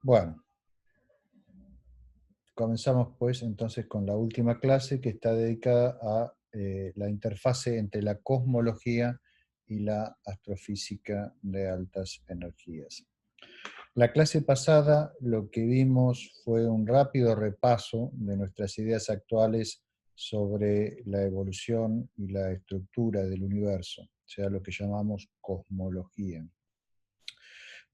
Bueno, comenzamos pues entonces con la última clase que está dedicada a la interfase entre la cosmología y la astrofísica de altas energías. La clase pasada lo que vimos fue un rápido repaso de nuestras ideas actuales sobre la evolución y la estructura del universo, o sea, lo que llamamos cosmología.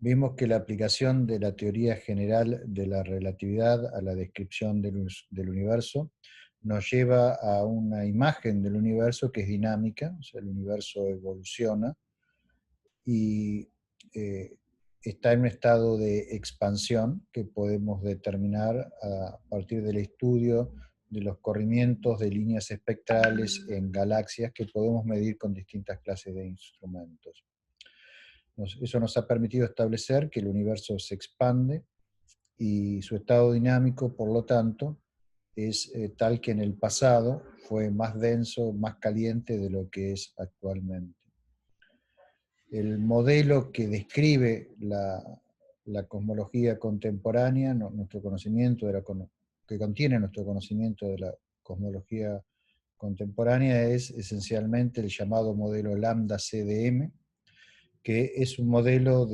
Vimos que la aplicación de la teoría general de la relatividad a la descripción del universo nos lleva a una imagen del universo que es dinámica, o sea, el universo evoluciona y está en un estado de expansión que podemos determinar a partir del estudio de los corrimientos de líneas espectrales en galaxias que podemos medir con distintas clases de instrumentos. Eso nos ha permitido establecer que el universo se expande y su estado dinámico, por lo tanto, es tal que en el pasado fue más denso, más caliente de lo que es actualmente. El modelo que describe la cosmología contemporánea, nuestro conocimiento que contiene nuestro conocimiento de la cosmología contemporánea, es esencialmente el llamado modelo lambda-CDM, que es un modelo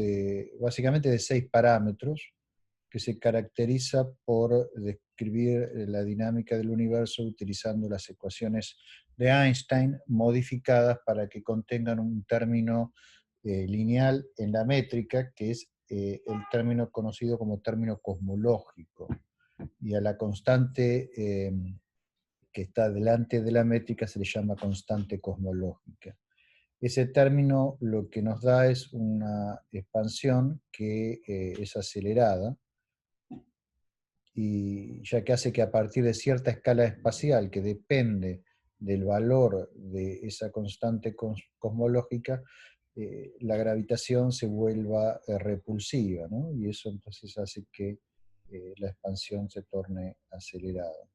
básicamente de 6 parámetros, que se caracteriza por describir la dinámica del universo utilizando las ecuaciones de Einstein modificadas para que contengan un término lineal en la métrica, que es el término conocido como término cosmológico, y a la constante que está delante de la métrica se le llama constante cosmológica. Ese término lo que nos da es una expansión que es acelerada, y ya que hace que a partir de cierta escala espacial que depende del valor de esa constante cosmológica, la gravitación se vuelva repulsiva, ¿no? Y eso entonces hace que la expansión se torne acelerada.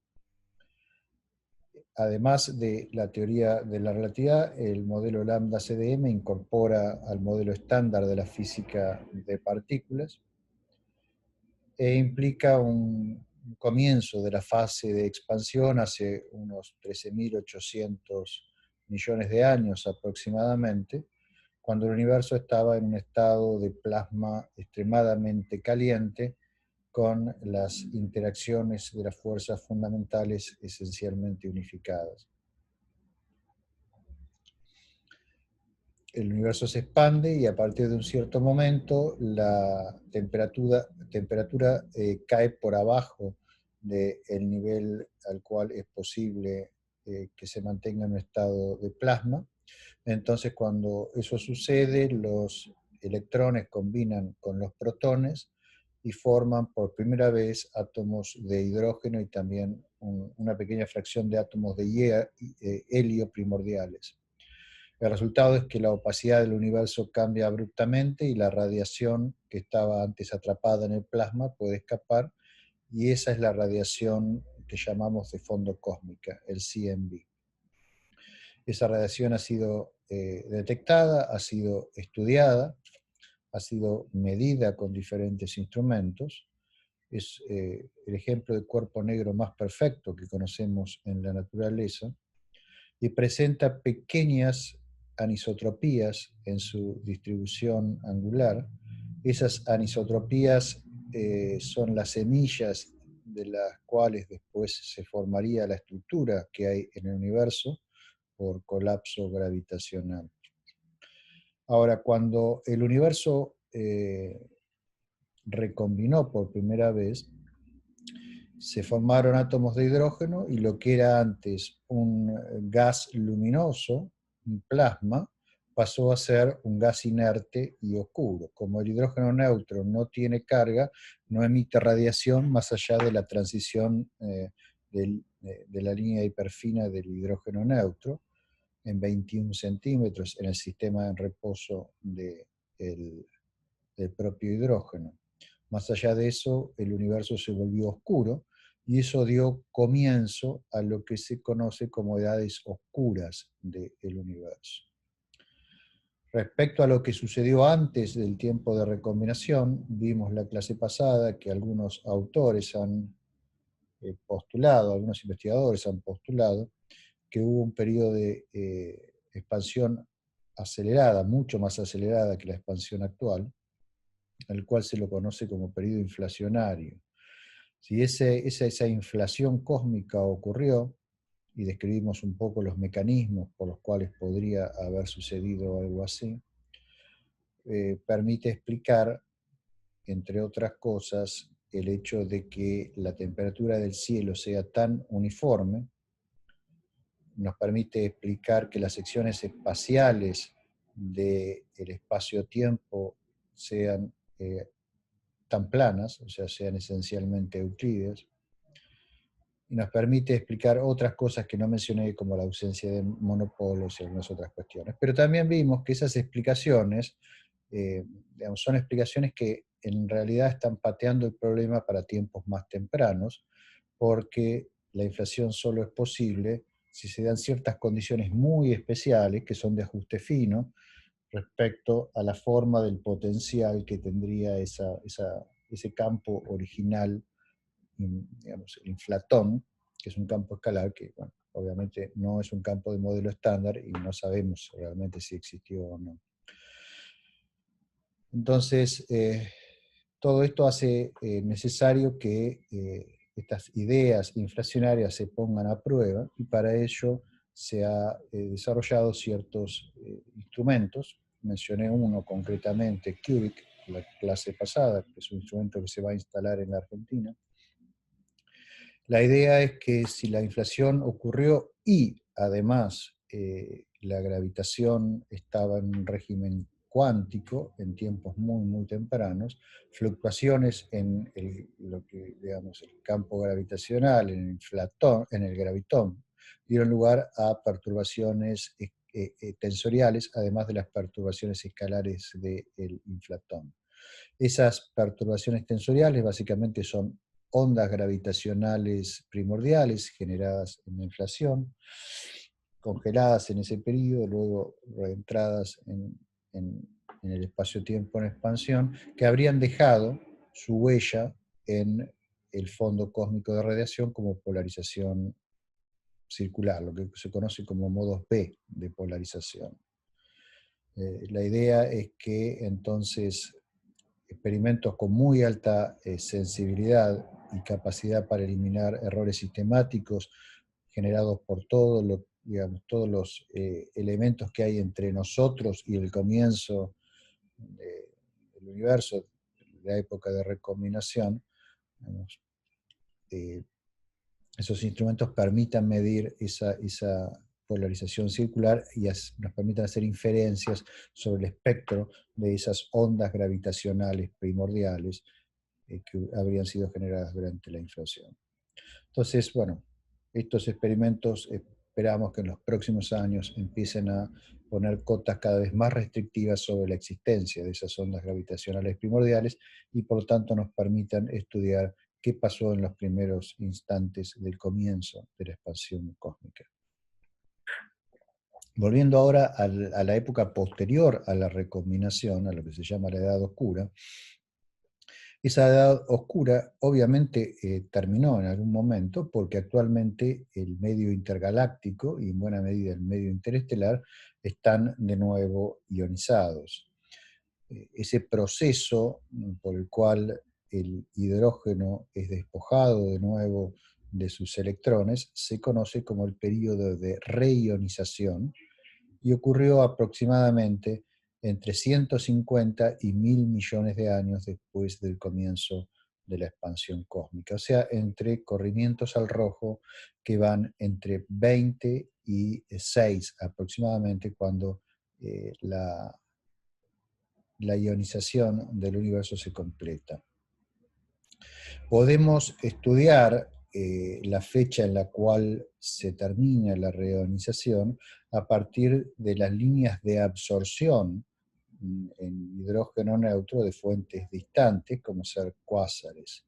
Además de la teoría de la relatividad, el modelo lambda-CDM incorpora al modelo estándar de la física de partículas e implica un comienzo de la fase de expansión hace unos 13.800 millones de años aproximadamente, cuando el universo estaba en un estado de plasma extremadamente caliente, con las interacciones de las fuerzas fundamentales esencialmente unificadas. El universo se expande y a partir de un cierto momento la temperatura cae por abajo del nivel al cual es posible que se mantenga en un estado de plasma. Entonces, cuando eso sucede, los electrones combinan con los protones y forman por primera vez átomos de hidrógeno y también una pequeña fracción de átomos de helio primordiales. El resultado es que la opacidad del universo cambia abruptamente y la radiación que estaba antes atrapada en el plasma puede escapar, y esa es la radiación que llamamos de fondo cósmica, el CMB. Esa radiación ha sido detectada, ha sido estudiada, ha sido medida con diferentes instrumentos. Es el ejemplo de cuerpo negro más perfecto que conocemos en la naturaleza y presenta pequeñas anisotropías en su distribución angular. Esas anisotropías son las semillas de las cuales después se formaría la estructura que hay en el universo por colapso gravitacional. Ahora, cuando el universo recombinó por primera vez, se formaron átomos de hidrógeno y lo que era antes un gas luminoso, un plasma, pasó a ser un gas inerte y oscuro. Como el hidrógeno neutro no tiene carga, no emite radiación más allá de la transición de la línea hiperfina del hidrógeno neutro, en 21 centímetros en el sistema en reposo del propio hidrógeno. Más allá de eso, el universo se volvió oscuro y eso dio comienzo a lo que se conoce como edades oscuras del universo. Respecto a lo que sucedió antes del tiempo de recombinación, vimos la clase pasada que algunos autores han postulado, algunos investigadores han postulado, que hubo un periodo de expansión acelerada, mucho más acelerada que la expansión actual, al cual se lo conoce como periodo inflacionario. Si esa inflación cósmica ocurrió, y describimos un poco los mecanismos por los cuales podría haber sucedido algo así, permite explicar, entre otras cosas, el hecho de que la temperatura del cielo sea tan uniforme, nos permite explicar que las secciones espaciales del espacio-tiempo sean tan planas, o sea, sean esencialmente euclides, y nos permite explicar otras cosas que no mencioné, como la ausencia de monopolos y algunas otras cuestiones. Pero también vimos que esas explicaciones, digamos, son explicaciones que en realidad están pateando el problema para tiempos más tempranos, porque la inflación solo es posible si se dan ciertas condiciones muy especiales, que son de ajuste fino, respecto a la forma del potencial que tendría ese campo original, digamos, el inflatón, que es un campo escalar que, bueno, obviamente no es un campo de modelo estándar y no sabemos realmente si existió o no. Entonces, todo esto hace necesario que estas ideas inflacionarias se pongan a prueba, y para ello se han desarrollado ciertos instrumentos. Mencioné uno concretamente, QUIC, la clase pasada, que es un instrumento que se va a instalar en la Argentina. La idea es que si la inflación ocurrió y además la gravitación estaba en un régimen cuántico en tiempos muy, muy tempranos, fluctuaciones en lo que, digamos, el campo gravitacional, en el gravitón, dieron lugar a perturbaciones tensoriales, además de las perturbaciones escalares del inflatón. Esas perturbaciones tensoriales básicamente son ondas gravitacionales primordiales generadas en la inflación, congeladas en ese periodo, luego reentradas en el espacio-tiempo en expansión, que habrían dejado su huella en el fondo cósmico de radiación como polarización circular, lo que se conoce como modos B de polarización. La idea es que entonces experimentos con muy alta sensibilidad y capacidad para eliminar errores sistemáticos generados por digamos, todos los elementos que hay entre nosotros y el comienzo del universo, la época de recombinación. Digamos, eh, esos instrumentos permitan medir esa polarización circular y nos permitan hacer inferencias sobre el espectro de esas ondas gravitacionales primordiales que habrían sido generadas durante la inflación. Entonces, bueno, estos experimentos esperamos que en los próximos años empiecen a poner cotas cada vez más restrictivas sobre la existencia de esas ondas gravitacionales primordiales, y por lo tanto nos permitan estudiar qué pasó en los primeros instantes del comienzo de la expansión cósmica. Volviendo ahora a la época posterior a la recombinación, a lo que se llama la Edad Oscura, esa edad oscura obviamente terminó en algún momento, porque actualmente el medio intergaláctico y en buena medida el medio interestelar están de nuevo ionizados. Ese proceso por el cual el hidrógeno es despojado de nuevo de sus electrones se conoce como el período de reionización, y ocurrió aproximadamente entre 150 y 1000 millones de años después del comienzo de la expansión cósmica, o sea, entre corrimientos al rojo que van entre 20 y 6 aproximadamente, cuando la ionización del universo se completa. Podemos estudiar la fecha en la cual se termina la reionización a partir de las líneas de absorción en hidrógeno neutro de fuentes distantes, como ser cuásares.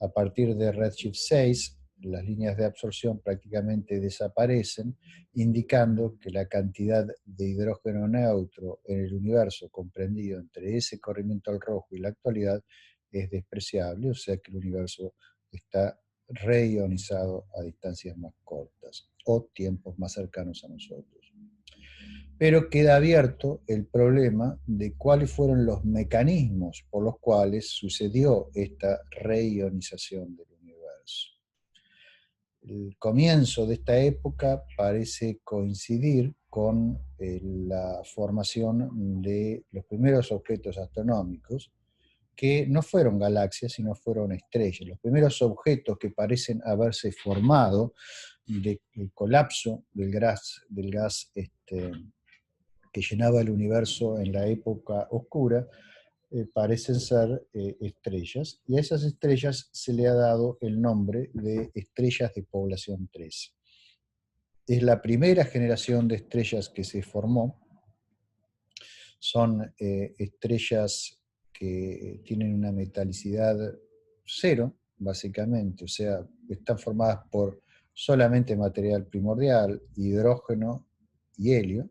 A partir de Redshift 6 las líneas de absorción prácticamente desaparecen, indicando que la cantidad de hidrógeno neutro en el universo comprendido entre ese corrimiento al rojo y la actualidad es despreciable, o sea que el universo está reionizado a distancias más cortas o tiempos más cercanos a nosotros. Pero queda abierto el problema de cuáles fueron los mecanismos por los cuales sucedió esta reionización del universo. El comienzo de esta época parece coincidir con la formación de los primeros objetos astronómicos, que no fueron galaxias, sino fueron estrellas. Los primeros objetos que parecen haberse formado del colapso del gas que llenaba el universo en la época oscura, parecen ser estrellas, y a esas estrellas se le ha dado el nombre de estrellas de población 3. Es la primera generación de estrellas que se formó. Son estrellas que tienen una metalicidad cero, básicamente, o sea, están formadas por solamente material primordial, hidrógeno y helio,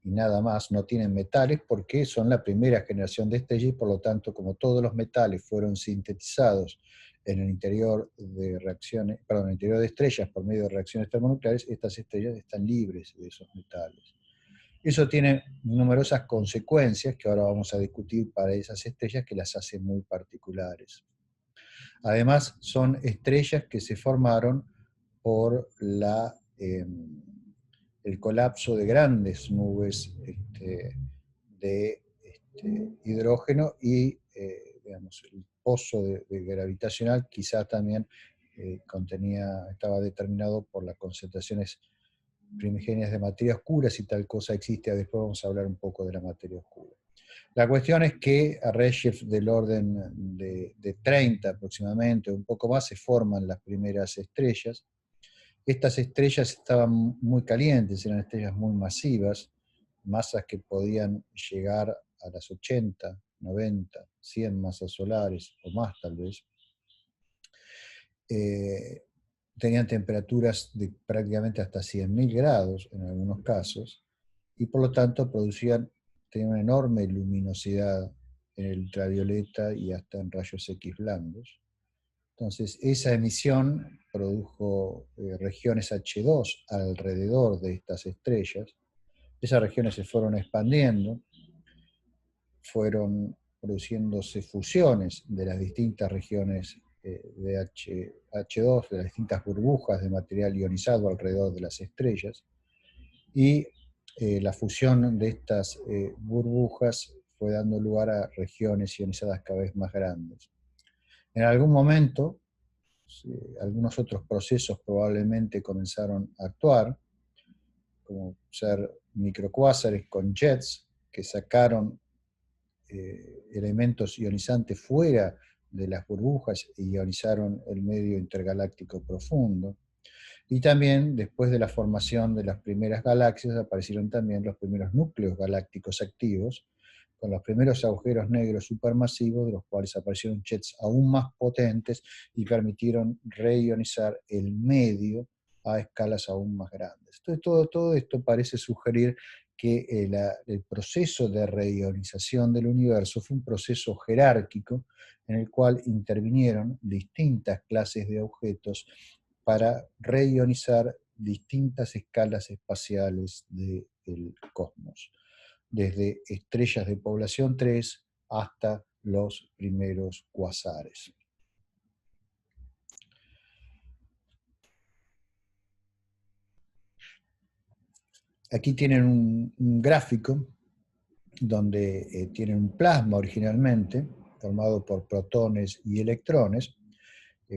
y nada más, no tienen metales porque son la primera generación de estrellas y por lo tanto, como todos los metales fueron sintetizados en el interior de reacciones, perdón, en el interior de estrellas por medio de reacciones termonucleares, estas estrellas están libres de esos metales. Eso tiene numerosas consecuencias que ahora vamos a discutir para esas estrellas que las hacen muy particulares. Además, son estrellas que se formaron por el colapso de grandes nubes de hidrógeno y digamos, el pozo gravitacional quizá también estaba determinado por las concentraciones primigenias de materia oscura, si tal cosa existe. Después vamos a hablar un poco de la materia oscura. La cuestión es que a redshift del orden de 30 aproximadamente, un poco más, se forman las primeras estrellas. Estas estrellas estaban muy calientes, eran estrellas muy masivas, masas que podían llegar a las 80, 90, 100 masas solares o más tal vez. Tenían temperaturas de prácticamente hasta 100.000 grados en algunos casos, y por lo tanto tenían una enorme luminosidad en el ultravioleta y hasta en rayos X blandos. Entonces, esa emisión produjo regiones H2 alrededor de estas estrellas. Esas regiones se fueron expandiendo, fueron produciéndose fusiones de las distintas regiones de H2, de las distintas burbujas de material ionizado alrededor de las estrellas, y la fusión de estas burbujas fue dando lugar a regiones ionizadas cada vez más grandes. En algún momento, algunos otros procesos probablemente comenzaron a actuar, como ser microcuásares con jets que sacaron elementos ionizantes fuera de las burbujas e ionizaron el medio intergaláctico profundo. Y también, después de la formación de las primeras galaxias, aparecieron también los primeros núcleos galácticos activos, con los primeros agujeros negros supermasivos, de los cuales aparecieron jets aún más potentes y permitieron reionizar el medio a escalas aún más grandes. Entonces, todo esto parece sugerir que el proceso de reionización del universo fue un proceso jerárquico en el cual intervinieron distintas clases de objetos para reionizar distintas escalas espaciales del cosmos, desde estrellas de población 3 hasta los primeros cuasares. Aquí tienen un gráfico donde tienen un plasma originalmente, formado por protones y electrones.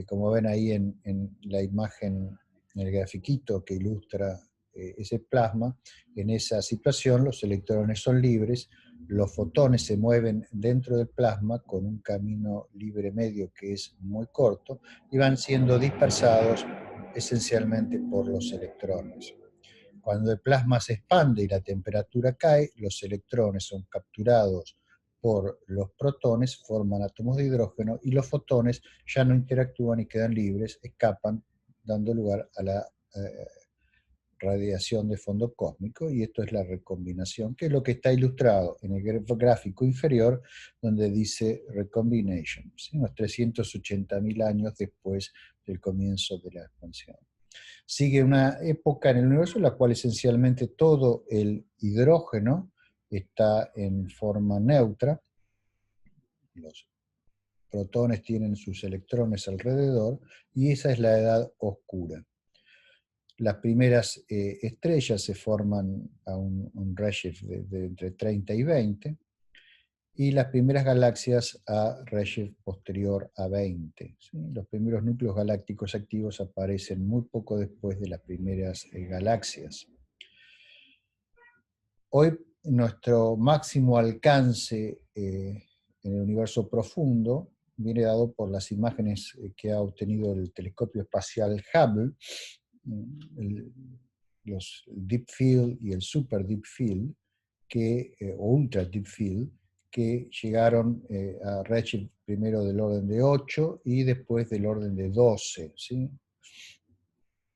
Como ven ahí en la imagen, en el grafiquito que ilustra ese plasma, en esa situación los electrones son libres, los fotones se mueven dentro del plasma con un camino libre medio que es muy corto y van siendo dispersados esencialmente por los electrones. Cuando el plasma se expande y la temperatura cae, los electrones son capturados por los protones, forman átomos de hidrógeno y los fotones ya no interactúan y quedan libres, escapan dando lugar a la radiación de fondo cósmico, y esto es la recombinación, que es lo que está ilustrado en el gráfico inferior, donde dice recombination, ¿sí? Unos 380.000 años después del comienzo de la expansión. Sigue una época en el universo en la cual esencialmente todo el hidrógeno está en forma neutra, los protones tienen sus electrones alrededor, y esa es la edad oscura. Las primeras estrellas se forman a un redshift de entre 30 y 20, y las primeras galaxias a redshift posterior a 20. ¿Sí? Los primeros núcleos galácticos activos aparecen muy poco después de las primeras galaxias. Hoy nuestro máximo alcance en el universo profundo viene dado por las imágenes que ha obtenido el telescopio espacial Hubble, los Deep Field y el Super Deep Field, o Ultra Deep Field, que llegaron a redshift primero del orden de 8 y después del orden de 12. ¿Sí?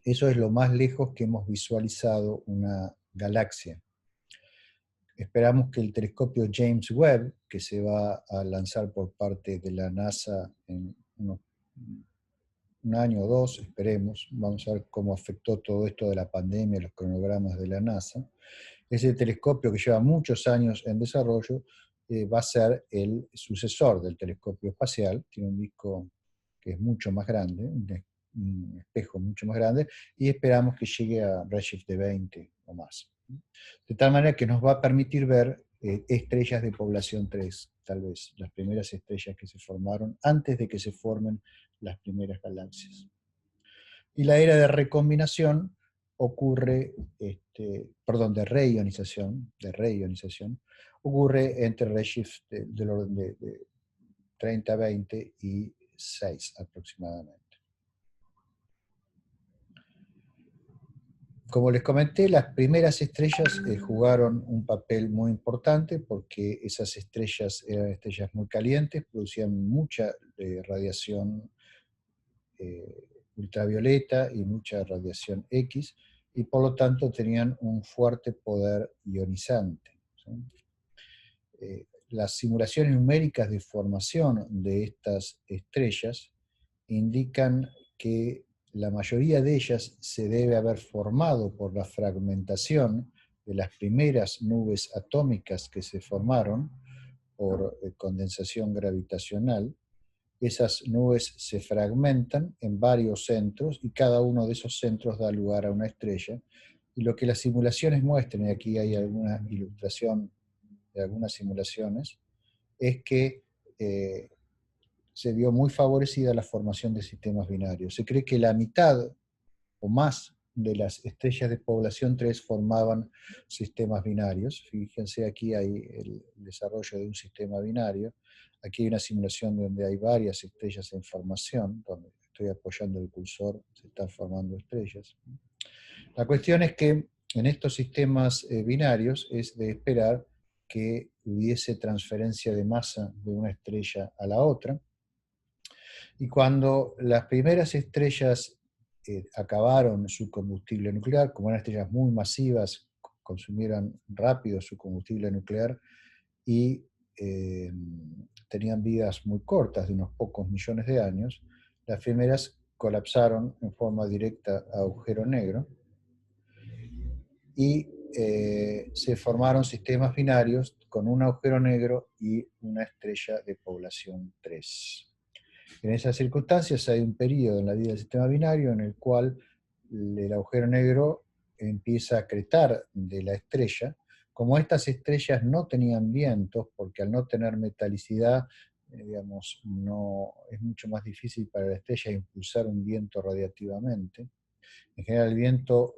Eso es lo más lejos que hemos visualizado una galaxia. Esperamos que el telescopio James Webb, que se va a lanzar por parte de la NASA en un año o dos, esperemos, vamos a ver cómo afectó todo esto de la pandemia, los cronogramas de la NASA. Ese telescopio que lleva muchos años en desarrollo va a ser el sucesor del telescopio espacial, tiene un disco que es mucho más grande, un espejo mucho más grande, y esperamos que llegue a redshift de 20 o más. De tal manera que nos va a permitir ver estrellas de población 3, tal vez, las primeras estrellas que se formaron antes de que se formen las primeras galaxias. Y la era de recombinación ocurre, de reionización, ocurre entre redshift del orden de 30, 20 y 6 aproximadamente. Como les comenté, las primeras estrellas jugaron un papel muy importante porque esas estrellas eran estrellas muy calientes, producían mucha radiación ultravioleta y mucha radiación X, y por lo tanto tenían un fuerte poder ionizante. ¿Sí? Las simulaciones numéricas de formación de estas estrellas indican que la mayoría de ellas se debe haber formado por la fragmentación de las primeras nubes atómicas que se formaron por condensación gravitacional. Esas nubes se fragmentan en varios centros y cada uno de esos centros da lugar a una estrella. Y lo que las simulaciones muestran, y aquí hay alguna ilustración de algunas simulaciones, es que se vio muy favorecida la formación de sistemas binarios. Se cree que la mitad o más de las estrellas de población 3 formaban sistemas binarios. Fíjense, aquí hay el desarrollo de un sistema binario. Aquí hay una simulación donde hay varias estrellas en formación, donde estoy apoyando el cursor, se están formando estrellas. La cuestión es que en estos sistemas binarios es de esperar que hubiese transferencia de masa de una estrella a la otra. Y cuando las primeras estrellas acabaron su combustible nuclear, como eran estrellas muy masivas, consumieron rápido su combustible nuclear y tenían vidas muy cortas, de unos pocos millones de años, las primeras colapsaron en forma directa a agujero negro y se formaron sistemas binarios con un agujero negro y una estrella de población 3. En esas circunstancias hay un periodo en la vida del sistema binario en el cual el agujero negro empieza a acretar de la estrella. Como estas estrellas no tenían vientos, porque al no tener metalicidad, no, es mucho más difícil para la estrella impulsar un viento radiativamente. En general el viento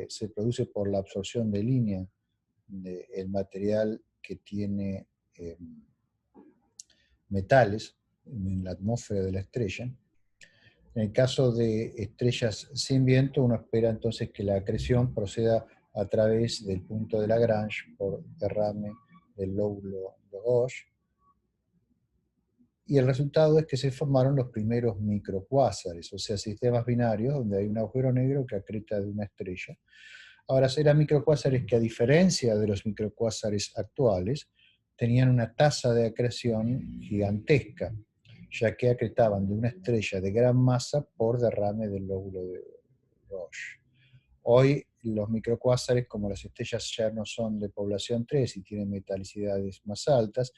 se produce por la absorción de línea del material que tiene metales en la atmósfera de la estrella. En el caso de estrellas sin viento, uno espera entonces que la acreción proceda a través del punto de Lagrange por derrame del lóbulo de Gauge, Y el resultado es que se formaron los primeros microcuásares, o sea, sistemas binarios donde hay un agujero negro que acreta de una estrella. Ahora, eran microcuásares que, a diferencia de los microcuásares actuales, tenían una tasa de acreción gigantesca, ya que acretaban de una estrella de gran masa por derrame del lóbulo de Roche. Hoy los microcuásares, como las estrellas ya no son de población 3 y tienen metalicidades más altas,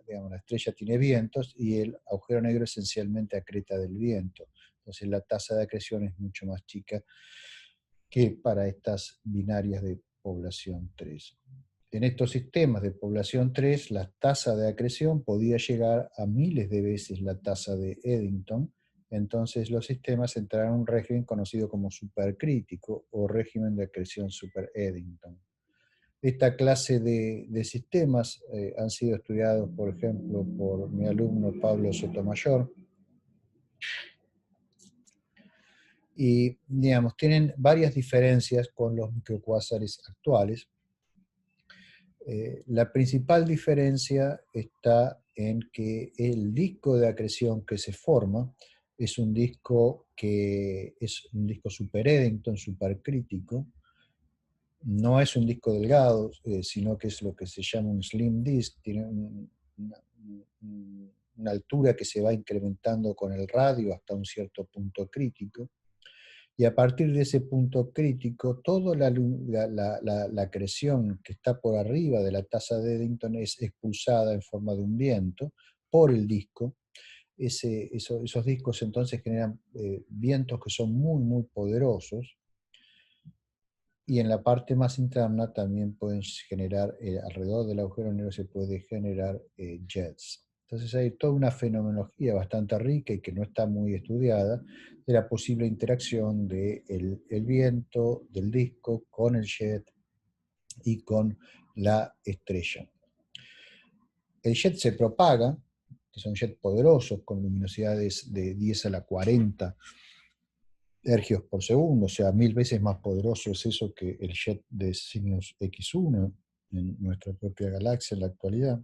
digamos, la estrella tiene vientos y el agujero negro esencialmente acreta del viento. Entonces la tasa de acreción es mucho más chica que para estas binarias de población 3. En estos sistemas de población 3, la tasa de acreción podía llegar a miles de veces la tasa de Eddington. Entonces los sistemas entraron en un régimen conocido como supercrítico o régimen de acreción super-Eddington. Esta clase de sistemas han sido estudiados, por ejemplo, por mi alumno Pablo Sotomayor, y, digamos, tienen varias diferencias con los microcuásares actuales. La principal diferencia está en que el disco de acreción que se forma es un disco super Eddington, supercrítico. No es un disco delgado, sino que es lo que se llama un slim disk, tiene una altura que se va incrementando con el radio hasta un cierto punto crítico, y a partir de ese punto crítico, toda la acreción que está por arriba de la tasa de Eddington es expulsada en forma de un viento por el disco. Esos discos entonces generan vientos que son muy, muy poderosos, y en la parte más interna también pueden generar, alrededor del agujero negro se puede generar jets. Entonces hay toda una fenomenología bastante rica y que no está muy estudiada de la posible interacción del viento, del disco, con el jet y con la estrella. El jet se propaga, que son jets poderosos con luminosidades de 10 a la 40 ergios por segundo, o sea, 1000 veces más poderoso es eso que el jet de Cygnus X1 en nuestra propia galaxia en la actualidad.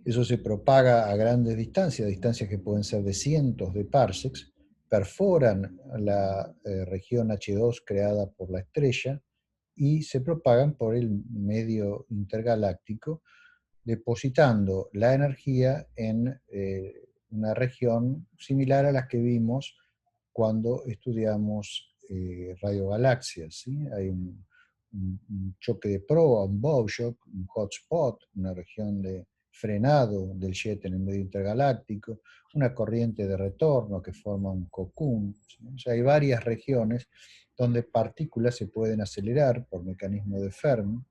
Eso se propaga a grandes distancias que pueden ser de cientos de parsecs, perforan la región H2 creada por la estrella y se propagan por el medio intergaláctico, depositando la energía en una región similar a las que vimos cuando estudiamos radiogalaxias. ¿Sí? Hay un choque de proa, un bow shock, un hotspot, una región de frenado del jet en el medio intergaláctico, una corriente de retorno que forma un cocoon. ¿Sí? O sea, hay varias regiones donde partículas se pueden acelerar por mecanismo de Fermi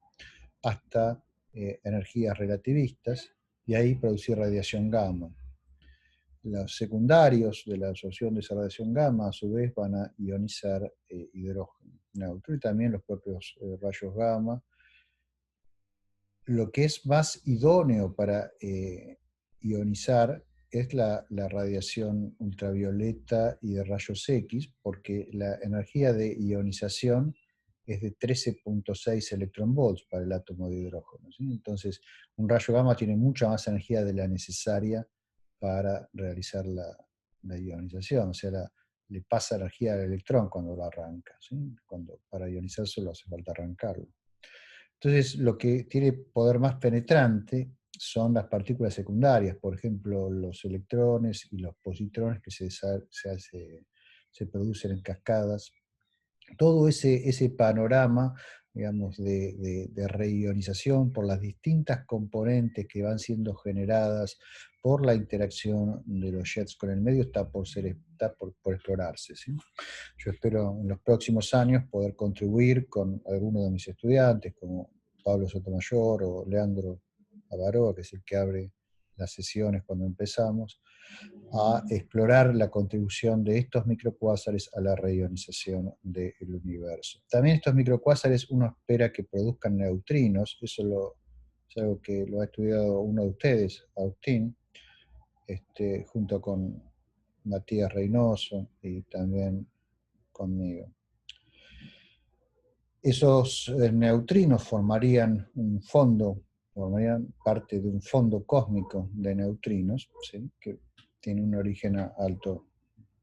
hasta energías relativistas y ahí producir radiación gamma. Los secundarios de la absorción de esa radiación gamma a su vez van a ionizar hidrógeno neutro y también los propios rayos gamma. Lo que es más idóneo para ionizar es la radiación ultravioleta y de rayos X, porque la energía de ionización es de 13.6 electronvolts para el átomo de hidrógeno. ¿Sí? Entonces, un rayo gamma tiene mucha más energía de la necesaria para realizar la ionización, o sea, le pasa energía al electrón cuando lo arranca. ¿Sí? Para ionizar solo hace falta arrancarlo. Entonces, lo que tiene poder más penetrante son las partículas secundarias, por ejemplo, los electrones y los positrones que se producen en cascadas. Todo ese panorama, digamos, de reionización por las distintas componentes que van siendo generadas por la interacción de los jets con el medio está por explorarse. ¿Sí? Yo espero en los próximos años poder contribuir con algunos de mis estudiantes, como Pablo Sotomayor o Leandro Avaroa, que es el que abre las sesiones cuando empezamos, a explorar la contribución de estos microcuásares a la reionización del universo. También estos microcuásares uno espera que produzcan neutrinos, eso es algo que lo ha estudiado uno de ustedes, Agustín, junto con Matías Reynoso y también conmigo. Esos neutrinos formarían un fondo formarían parte de un fondo cósmico de neutrinos, ¿sí? Que tiene un origen a alto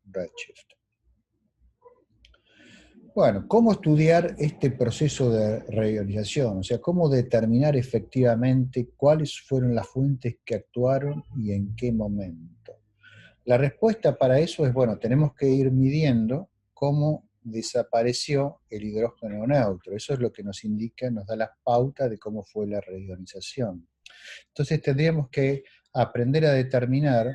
redshift. Bueno, ¿cómo estudiar este proceso de reionización? O sea, ¿cómo determinar efectivamente cuáles fueron las fuentes que actuaron y en qué momento? La respuesta para eso es, bueno, tenemos que ir midiendo cómo desapareció el hidrógeno neutro. Eso es lo que nos indica, nos da las pautas de cómo fue la reionización. Entonces tendríamos que aprender a determinar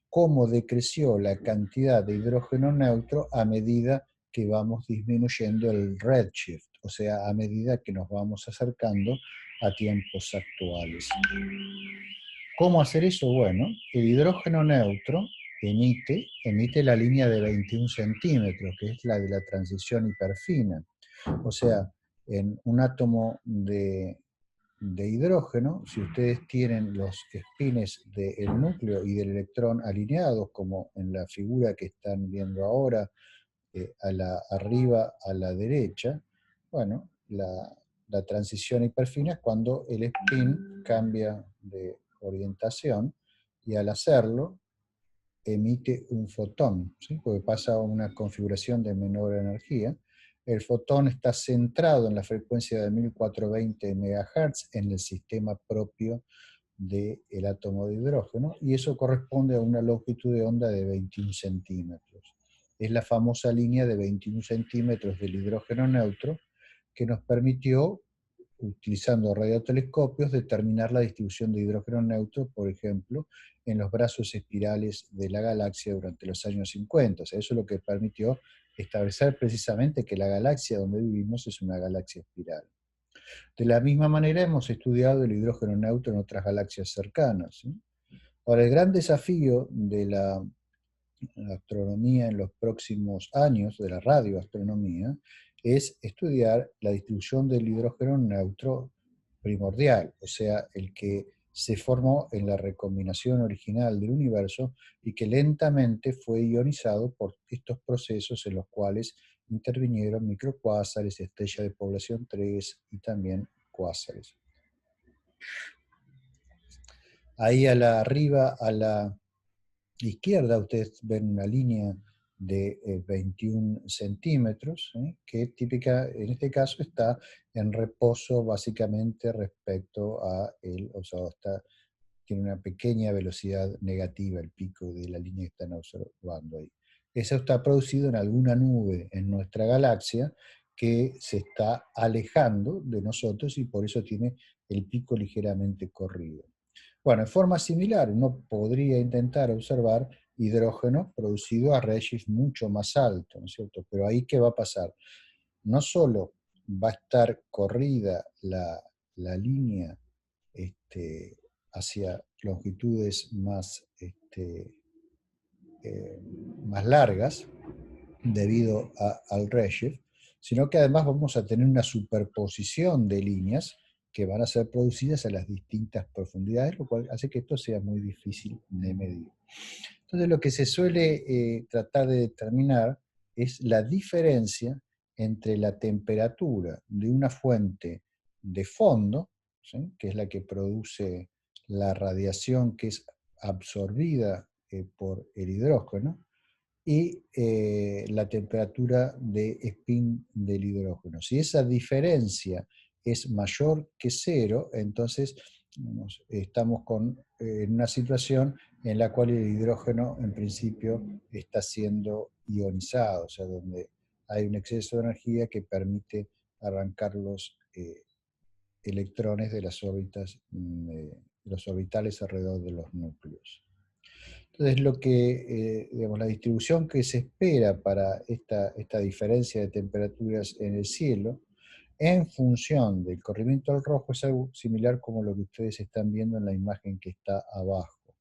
cómo decreció la cantidad de hidrógeno neutro a medida que vamos disminuyendo el redshift, o sea, a medida que nos vamos acercando a tiempos actuales. ¿Cómo hacer eso? Bueno, el hidrógeno neutro emite la línea de 21 centímetros, que es la de la transición hiperfina. O sea, en un átomo de hidrógeno, si ustedes tienen los espines del núcleo y del electrón alineados, como en la figura que están viendo ahora, arriba a la derecha, bueno, la transición hiperfina es cuando el spin cambia de orientación y al hacerlo emite un fotón, ¿sí? Porque pasa a una configuración de menor energía. El fotón está centrado en la frecuencia de 1420 MHz en el sistema propio del átomo de hidrógeno, y eso corresponde a una longitud de onda de 21 centímetros. Es la famosa línea de 21 centímetros del hidrógeno neutro que nos permitió, utilizando radiotelescopios, determinar la distribución de hidrógeno neutro, por ejemplo, en los brazos espirales de la galaxia durante los años 50. O sea, eso es lo que permitió establecer precisamente que la galaxia donde vivimos es una galaxia espiral. De la misma manera hemos estudiado el hidrógeno neutro en otras galaxias cercanas, ¿sí? Ahora, el gran desafío de la astronomía en los próximos años, de la radioastronomía, es estudiar la distribución del hidrógeno neutro primordial, o sea, el que se formó en la recombinación original del universo y que lentamente fue ionizado por estos procesos en los cuales intervinieron microcuásares, estrellas de población 3 y también cuásares. Ahí arriba, a la izquierda, ustedes ven una línea de 21 centímetros, que típica, en este caso está en reposo básicamente respecto a o sea, tiene una pequeña velocidad negativa el pico de la línea que están observando ahí. Eso está producido en alguna nube en nuestra galaxia que se está alejando de nosotros y por eso tiene el pico ligeramente corrido. Bueno, en forma similar, uno podría intentar observar hidrógeno producido a redshift mucho más alto, ¿no es cierto? Pero ahí, ¿qué va a pasar? No solo va a estar corrida la línea hacia longitudes más largas, debido al redshift, sino que además vamos a tener una superposición de líneas que van a ser producidas a las distintas profundidades, lo cual hace que esto sea muy difícil de medir. Entonces lo que se suele tratar de determinar es la diferencia entre la temperatura de una fuente de fondo, ¿sí?, que es la que produce la radiación que es absorbida por el hidrógeno, y la temperatura de spin del hidrógeno. Si esa diferencia es mayor que cero, entonces estamos en una situación en la cual el hidrógeno en principio está siendo ionizado, o sea, donde hay un exceso de energía que permite arrancar los electrones de las órbitas, de los orbitales alrededor de los núcleos. Entonces, digamos, la distribución que se espera para esta diferencia de temperaturas en el cielo, en función del corrimiento al rojo, es algo similar como lo que ustedes están viendo en la imagen que está abajo,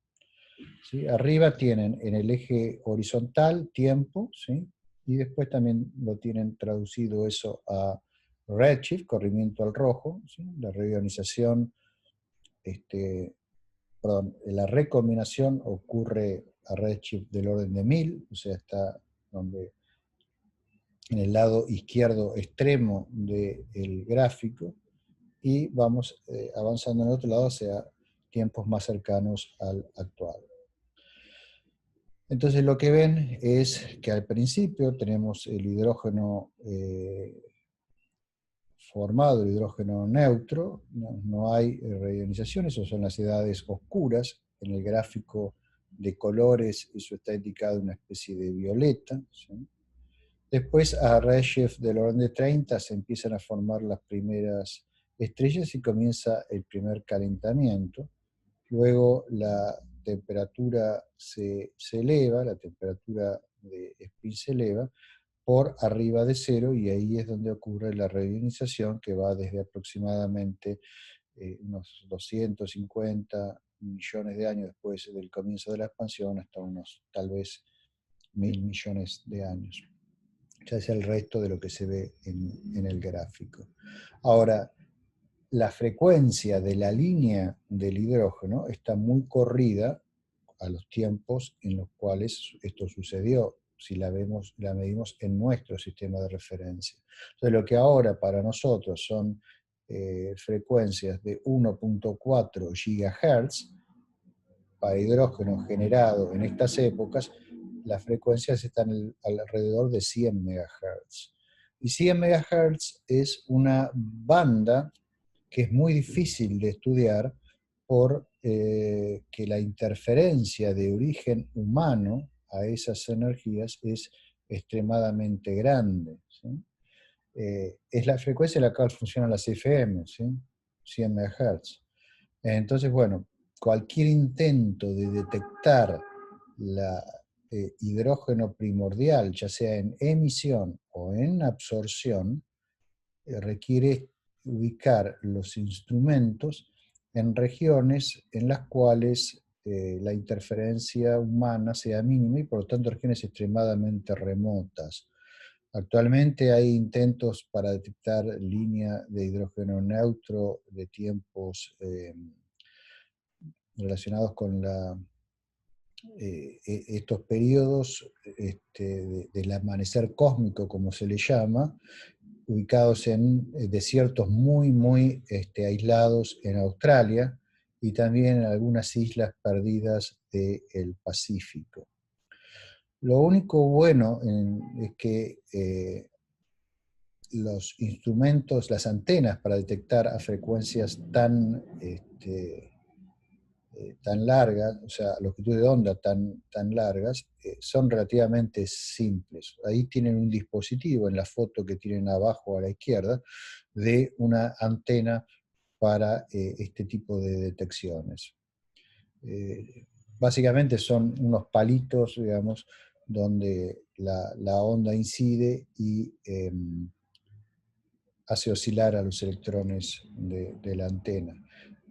¿sí? Arriba tienen en el eje horizontal tiempo, ¿sí?, y después también lo tienen traducido eso a redshift, corrimiento al rojo, ¿sí?, la reionización, la recombinación ocurre a redshift del orden de 1000, o sea, está en el lado izquierdo extremo del gráfico, y vamos avanzando en el otro lado hacia tiempos más cercanos al actual. Entonces lo que ven es que al principio tenemos el hidrógeno formado, el hidrógeno neutro, no hay reionización, esas son las edades oscuras. En el gráfico de colores eso está indicado en una especie de violeta, ¿sí? Después, a redshift del orden de 30, se empiezan a formar las primeras estrellas y comienza el primer calentamiento. Luego la temperatura se eleva, la temperatura de spin se eleva por arriba de cero, y ahí es donde ocurre la reionización, que va desde aproximadamente unos 250 millones de años después del comienzo de la expansión hasta unos tal vez 1.000 millones de años. Ya es el resto de lo que se ve en el gráfico. Ahora, la frecuencia de la línea del hidrógeno está muy corrida a los tiempos en los cuales esto sucedió, si la medimos en nuestro sistema de referencia. Entonces, lo que ahora para nosotros son frecuencias de 1.4 GHz para hidrógeno generado en estas épocas, las frecuencias están alrededor de 100 MHz. Y 100 MHz es una banda que es muy difícil de estudiar por que la interferencia de origen humano a esas energías es extremadamente grande, ¿sí? Es la frecuencia en la cual funcionan las FM, ¿sí? 100 MHz. Entonces, bueno, cualquier intento de detectar la hidrógeno primordial, ya sea en emisión o en absorción, requiere ubicar los instrumentos en regiones en las cuales la interferencia humana sea mínima y por lo tanto regiones extremadamente remotas. Actualmente hay intentos para detectar línea de hidrógeno neutro de tiempos relacionados con estos periodos del amanecer cósmico, como se le llama, ubicados en desiertos muy aislados en Australia y también en algunas islas perdidas del Pacífico. Lo único bueno es que los instrumentos, las antenas para detectar a frecuencias tan largas, o sea, longitudes de onda tan largas, son relativamente simples. Ahí tienen un dispositivo en la foto que tienen abajo a la izquierda de una antena para este tipo de detecciones. Básicamente son unos palitos, digamos, donde la onda incide y hace oscilar a los electrones de la antena.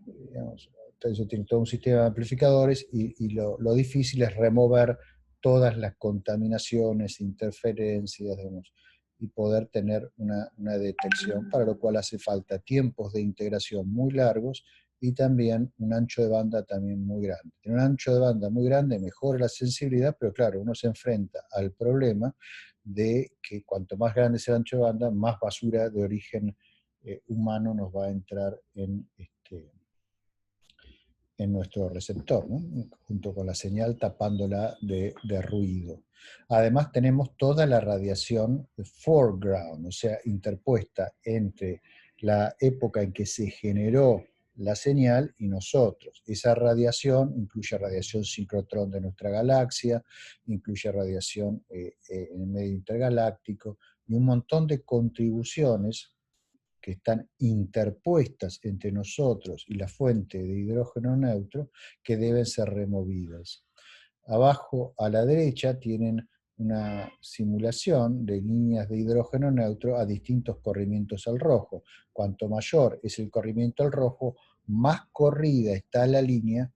Digamos, entonces tiene todo un sistema de amplificadores y lo difícil es remover todas las contaminaciones, interferencias, digamos, y poder tener una detección, para lo cual hace falta tiempos de integración muy largos y también un ancho de banda también muy grande. Tener un ancho de banda muy grande mejora la sensibilidad, pero claro, uno se enfrenta al problema de que cuanto más grande sea el ancho de banda, más basura de origen humano nos va a entrar en nuestro receptor, ¿no? Junto con la señal tapándola de ruido. Además tenemos toda la radiación foreground, o sea, interpuesta entre la época en que se generó la señal y nosotros. Esa radiación incluye radiación sincrotrón de nuestra galaxia, incluye radiación en el medio intergaláctico y un montón de contribuciones que están interpuestas entre nosotros y la fuente de hidrógeno neutro, que deben ser removidas. Abajo a la derecha tienen una simulación de líneas de hidrógeno neutro a distintos corrimientos al rojo. Cuanto mayor es el corrimiento al rojo, más corrida está la línea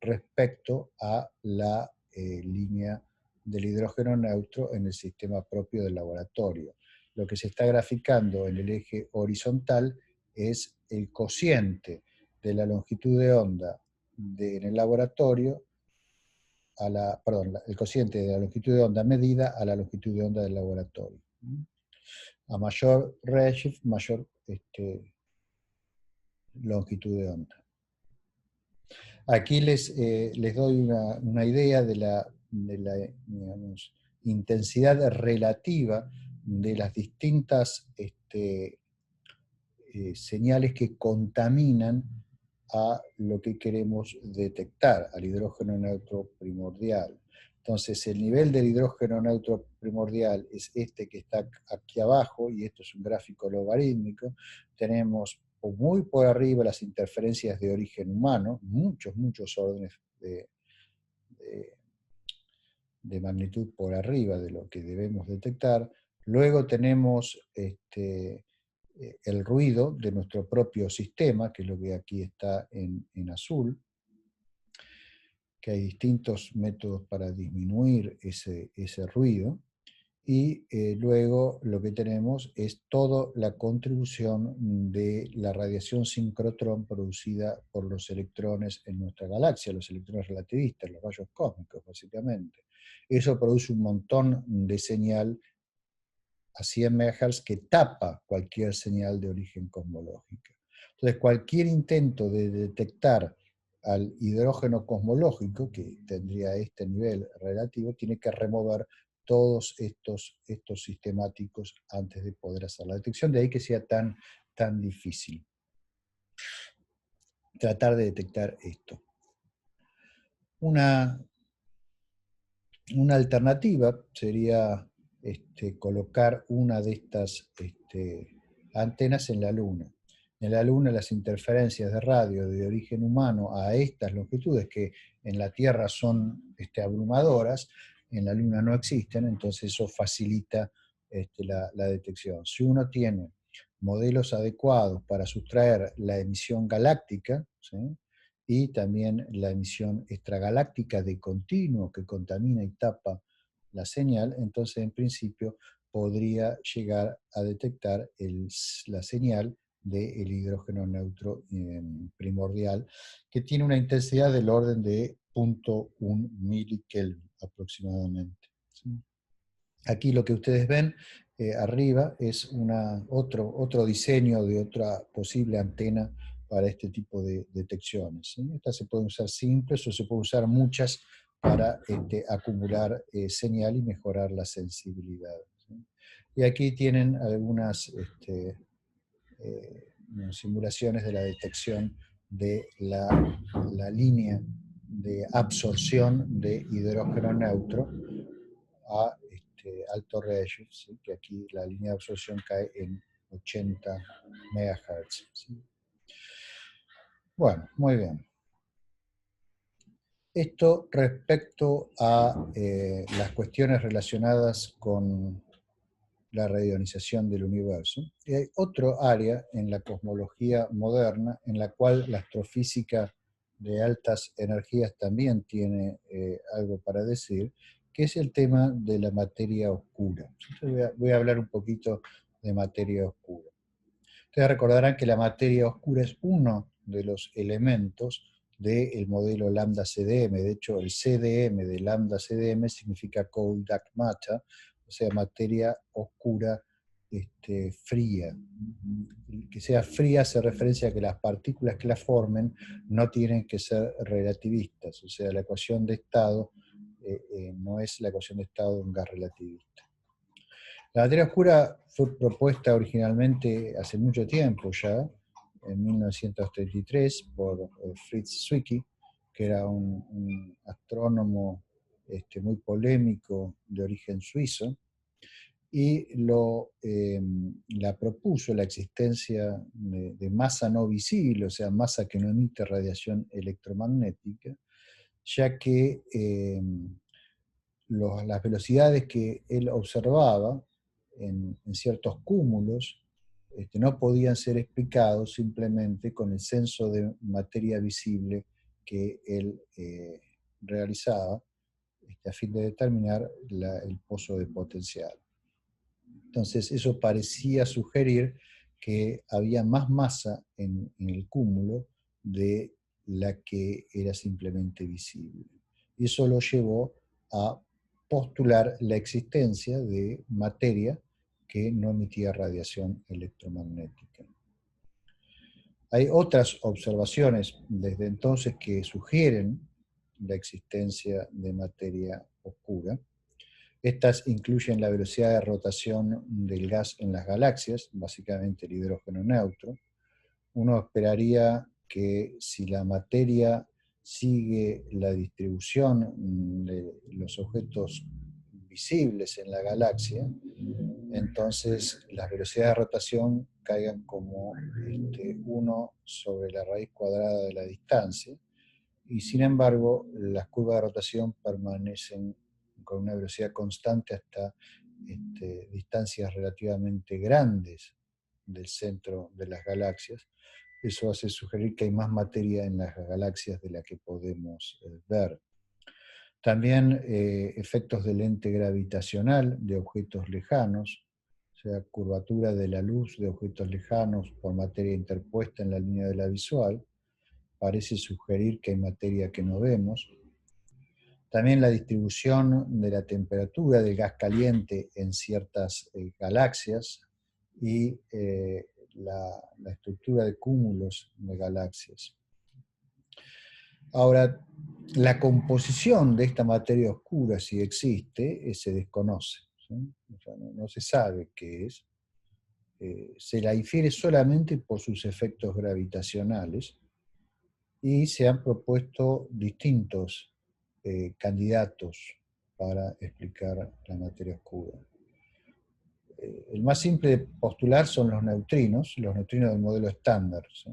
respecto a la línea del hidrógeno neutro en el sistema propio del laboratorio. Lo que se está graficando en el eje horizontal es el cociente de la longitud de onda en el laboratorio el cociente de la longitud de onda medida a la longitud de onda del laboratorio. A mayor redshift, mayor longitud de onda. Aquí les doy una idea de la digamos, intensidad relativa de las distintas señales que contaminan a lo que queremos detectar, al hidrógeno neutro primordial. Entonces, el nivel del hidrógeno neutro primordial es este que está aquí abajo, y esto es un gráfico logarítmico. Tenemos muy por arriba las interferencias de origen humano, muchos órdenes de magnitud por arriba de lo que debemos detectar. Luego tenemos el ruido de nuestro propio sistema, que es lo que aquí está en azul, que hay distintos métodos para disminuir ese ruido. Y luego lo que tenemos es toda la contribución de la radiación sincrotrón producida por los electrones en nuestra galaxia, los electrones relativistas, los rayos cósmicos, básicamente. Eso produce un montón de señal a 100 MHz que tapa cualquier señal de origen cosmológica. Entonces, cualquier intento de detectar al hidrógeno cosmológico, que tendría este nivel relativo, tiene que remover todos estos sistemáticos antes de poder hacer la detección, de ahí que sea tan difícil tratar de detectar esto. Una alternativa sería colocar una de estas antenas en la Luna. En la Luna las interferencias de radio de origen humano a estas longitudes, que en la Tierra son abrumadoras, en la Luna no existen, entonces eso facilita la detección. Si uno tiene modelos adecuados para sustraer la emisión galáctica, ¿sí?, y también la emisión extragaláctica de continuo que contamina y tapa la señal, entonces en principio podría llegar a detectar la señal del hidrógeno neutro primordial, que tiene una intensidad del orden de 0.1 milikelvin aproximadamente. ¿Sí? Aquí lo que ustedes ven arriba es otro diseño de otra posible antena para este tipo de detecciones. ¿Sí? Estas se pueden usar simples o se pueden usar muchas para acumular señal y mejorar la sensibilidad. ¿Sí? Y aquí tienen algunas simulaciones de la detección de la línea de absorción de hidrógeno neutro a alto rayos, ¿sí?, que aquí la línea de absorción cae en 80 MHz. ¿Sí? Bueno, muy bien. Esto respecto a las cuestiones relacionadas con la radionización del universo. Y hay otro área en la cosmología moderna en la cual la astrofísica de altas energías también tiene algo para decir, que es el tema de la materia oscura. Entonces voy a hablar un poquito de materia oscura. Ustedes recordarán que la materia oscura es uno de los elementos del modelo lambda CDM. De hecho, el CDM de lambda CDM significa cold dark matter, o sea, materia oscura fría. Que sea fría hace referencia a que las partículas que la formen no tienen que ser relativistas, o sea, la ecuación de estado no es la ecuación de estado de un gas relativista. La materia oscura fue propuesta originalmente hace mucho tiempo ya, en 1933, por Fritz Zwicky, que era un astrónomo muy polémico de origen suizo, y la propuso la existencia de masa no visible, o sea, masa que no emite radiación electromagnética, ya que las velocidades que él observaba en ciertos cúmulos no podían ser explicados simplemente con el censo de materia visible que él realizaba a fin de determinar el pozo de potencial. Entonces eso parecía sugerir que había más masa en el cúmulo de la que era simplemente visible. Y eso lo llevó a postular la existencia de materia que no emitía radiación electromagnética. Hay otras observaciones desde entonces que sugieren la existencia de materia oscura. Estas incluyen la velocidad de rotación del gas en las galaxias, básicamente el hidrógeno neutro. Uno esperaría que si la materia sigue la distribución de los objetos visibles en la galaxia, entonces las velocidades de rotación caigan como 1 sobre la raíz cuadrada de la distancia, y sin embargo las curvas de rotación permanecen con una velocidad constante hasta distancias relativamente grandes del centro de las galaxias. Eso hace sugerir que hay más materia en las galaxias de la que podemos ver. También efectos de lente gravitacional de objetos lejanos, o sea, curvatura de la luz de objetos lejanos por materia interpuesta en la línea de la visual, parece sugerir que hay materia que no vemos. También la distribución de la temperatura del gas caliente en ciertas galaxias y la estructura de cúmulos de galaxias. Ahora, la composición de esta materia oscura, si existe, se desconoce. ¿Sí? O sea, no se sabe qué es. Se la infiere solamente por sus efectos gravitacionales, y se han propuesto distintos candidatos para explicar la materia oscura. El más simple de postular son los neutrinos del modelo estándar. ¿Sí?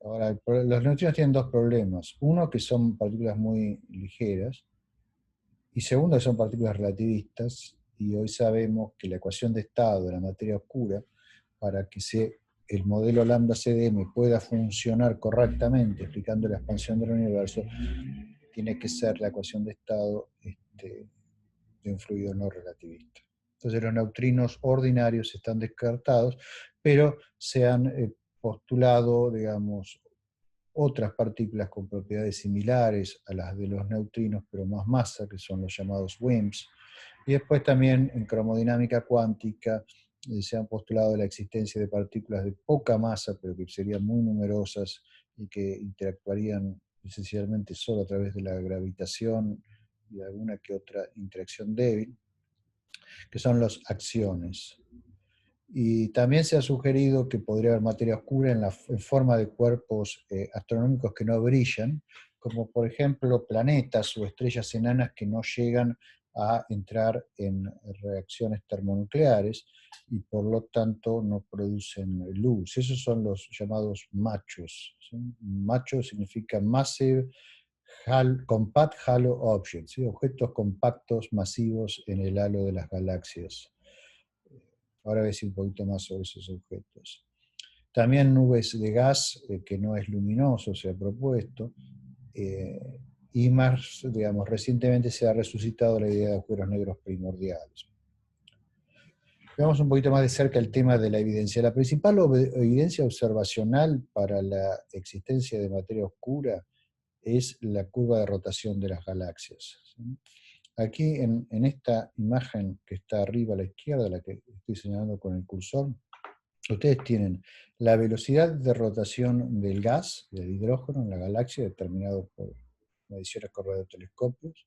Ahora, los neutrinos tienen dos problemas. Uno, que son partículas muy ligeras, y segundo, que son partículas relativistas, y hoy sabemos que la ecuación de estado de la materia oscura, para que el modelo lambda CDM pueda funcionar correctamente, explicando la expansión del universo, tiene que ser la ecuación de estado de un fluido no relativista. Entonces los neutrinos ordinarios están descartados, pero se han postulado, digamos, otras partículas con propiedades similares a las de los neutrinos, pero más masa, que son los llamados WIMPs. Y después también en cromodinámica cuántica se han postulado la existencia de partículas de poca masa, pero que serían muy numerosas y que interactuarían esencialmente solo a través de la gravitación y alguna que otra interacción débil, que son los acciones. Y también se ha sugerido que podría haber materia oscura en forma de cuerpos astronómicos que no brillan, como por ejemplo planetas o estrellas enanas que no llegan a entrar en reacciones termonucleares y por lo tanto no producen luz. Esos son los llamados machos. ¿Sí? Macho significa Massive Compact Halo Objects, ¿sí? Objetos compactos masivos en el halo de las galaxias. Ahora voy a decir un poquito más sobre esos objetos. También nubes de gas que no es luminoso se ha propuesto, y más, digamos, recientemente se ha resucitado la idea de agujeros negros primordiales. Veamos un poquito más de cerca el tema de la evidencia. La principal evidencia observacional para la existencia de materia oscura es la curva de rotación de las galaxias. ¿Sí? Aquí en esta imagen que está arriba a la izquierda, la que estoy señalando con el cursor, ustedes tienen la velocidad de rotación del gas, del hidrógeno en la galaxia, determinado por mediciones con radiotelescopios,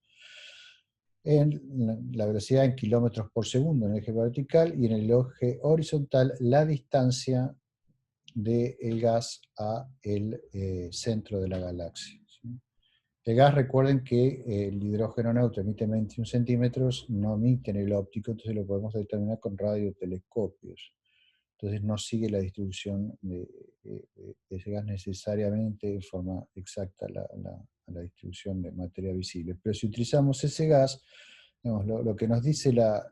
en la velocidad en kilómetros por segundo en el eje vertical, y en el eje horizontal la distancia del gas a el centro de la galaxia. ¿Sí? El gas, recuerden que el hidrógeno neutro emite 21 centímetros, no emite en el óptico, entonces lo podemos determinar con radiotelescopios. Entonces no sigue la distribución de ese gas necesariamente en forma exacta a la distribución de materia visible. Pero si utilizamos ese gas, digamos, lo que nos dice la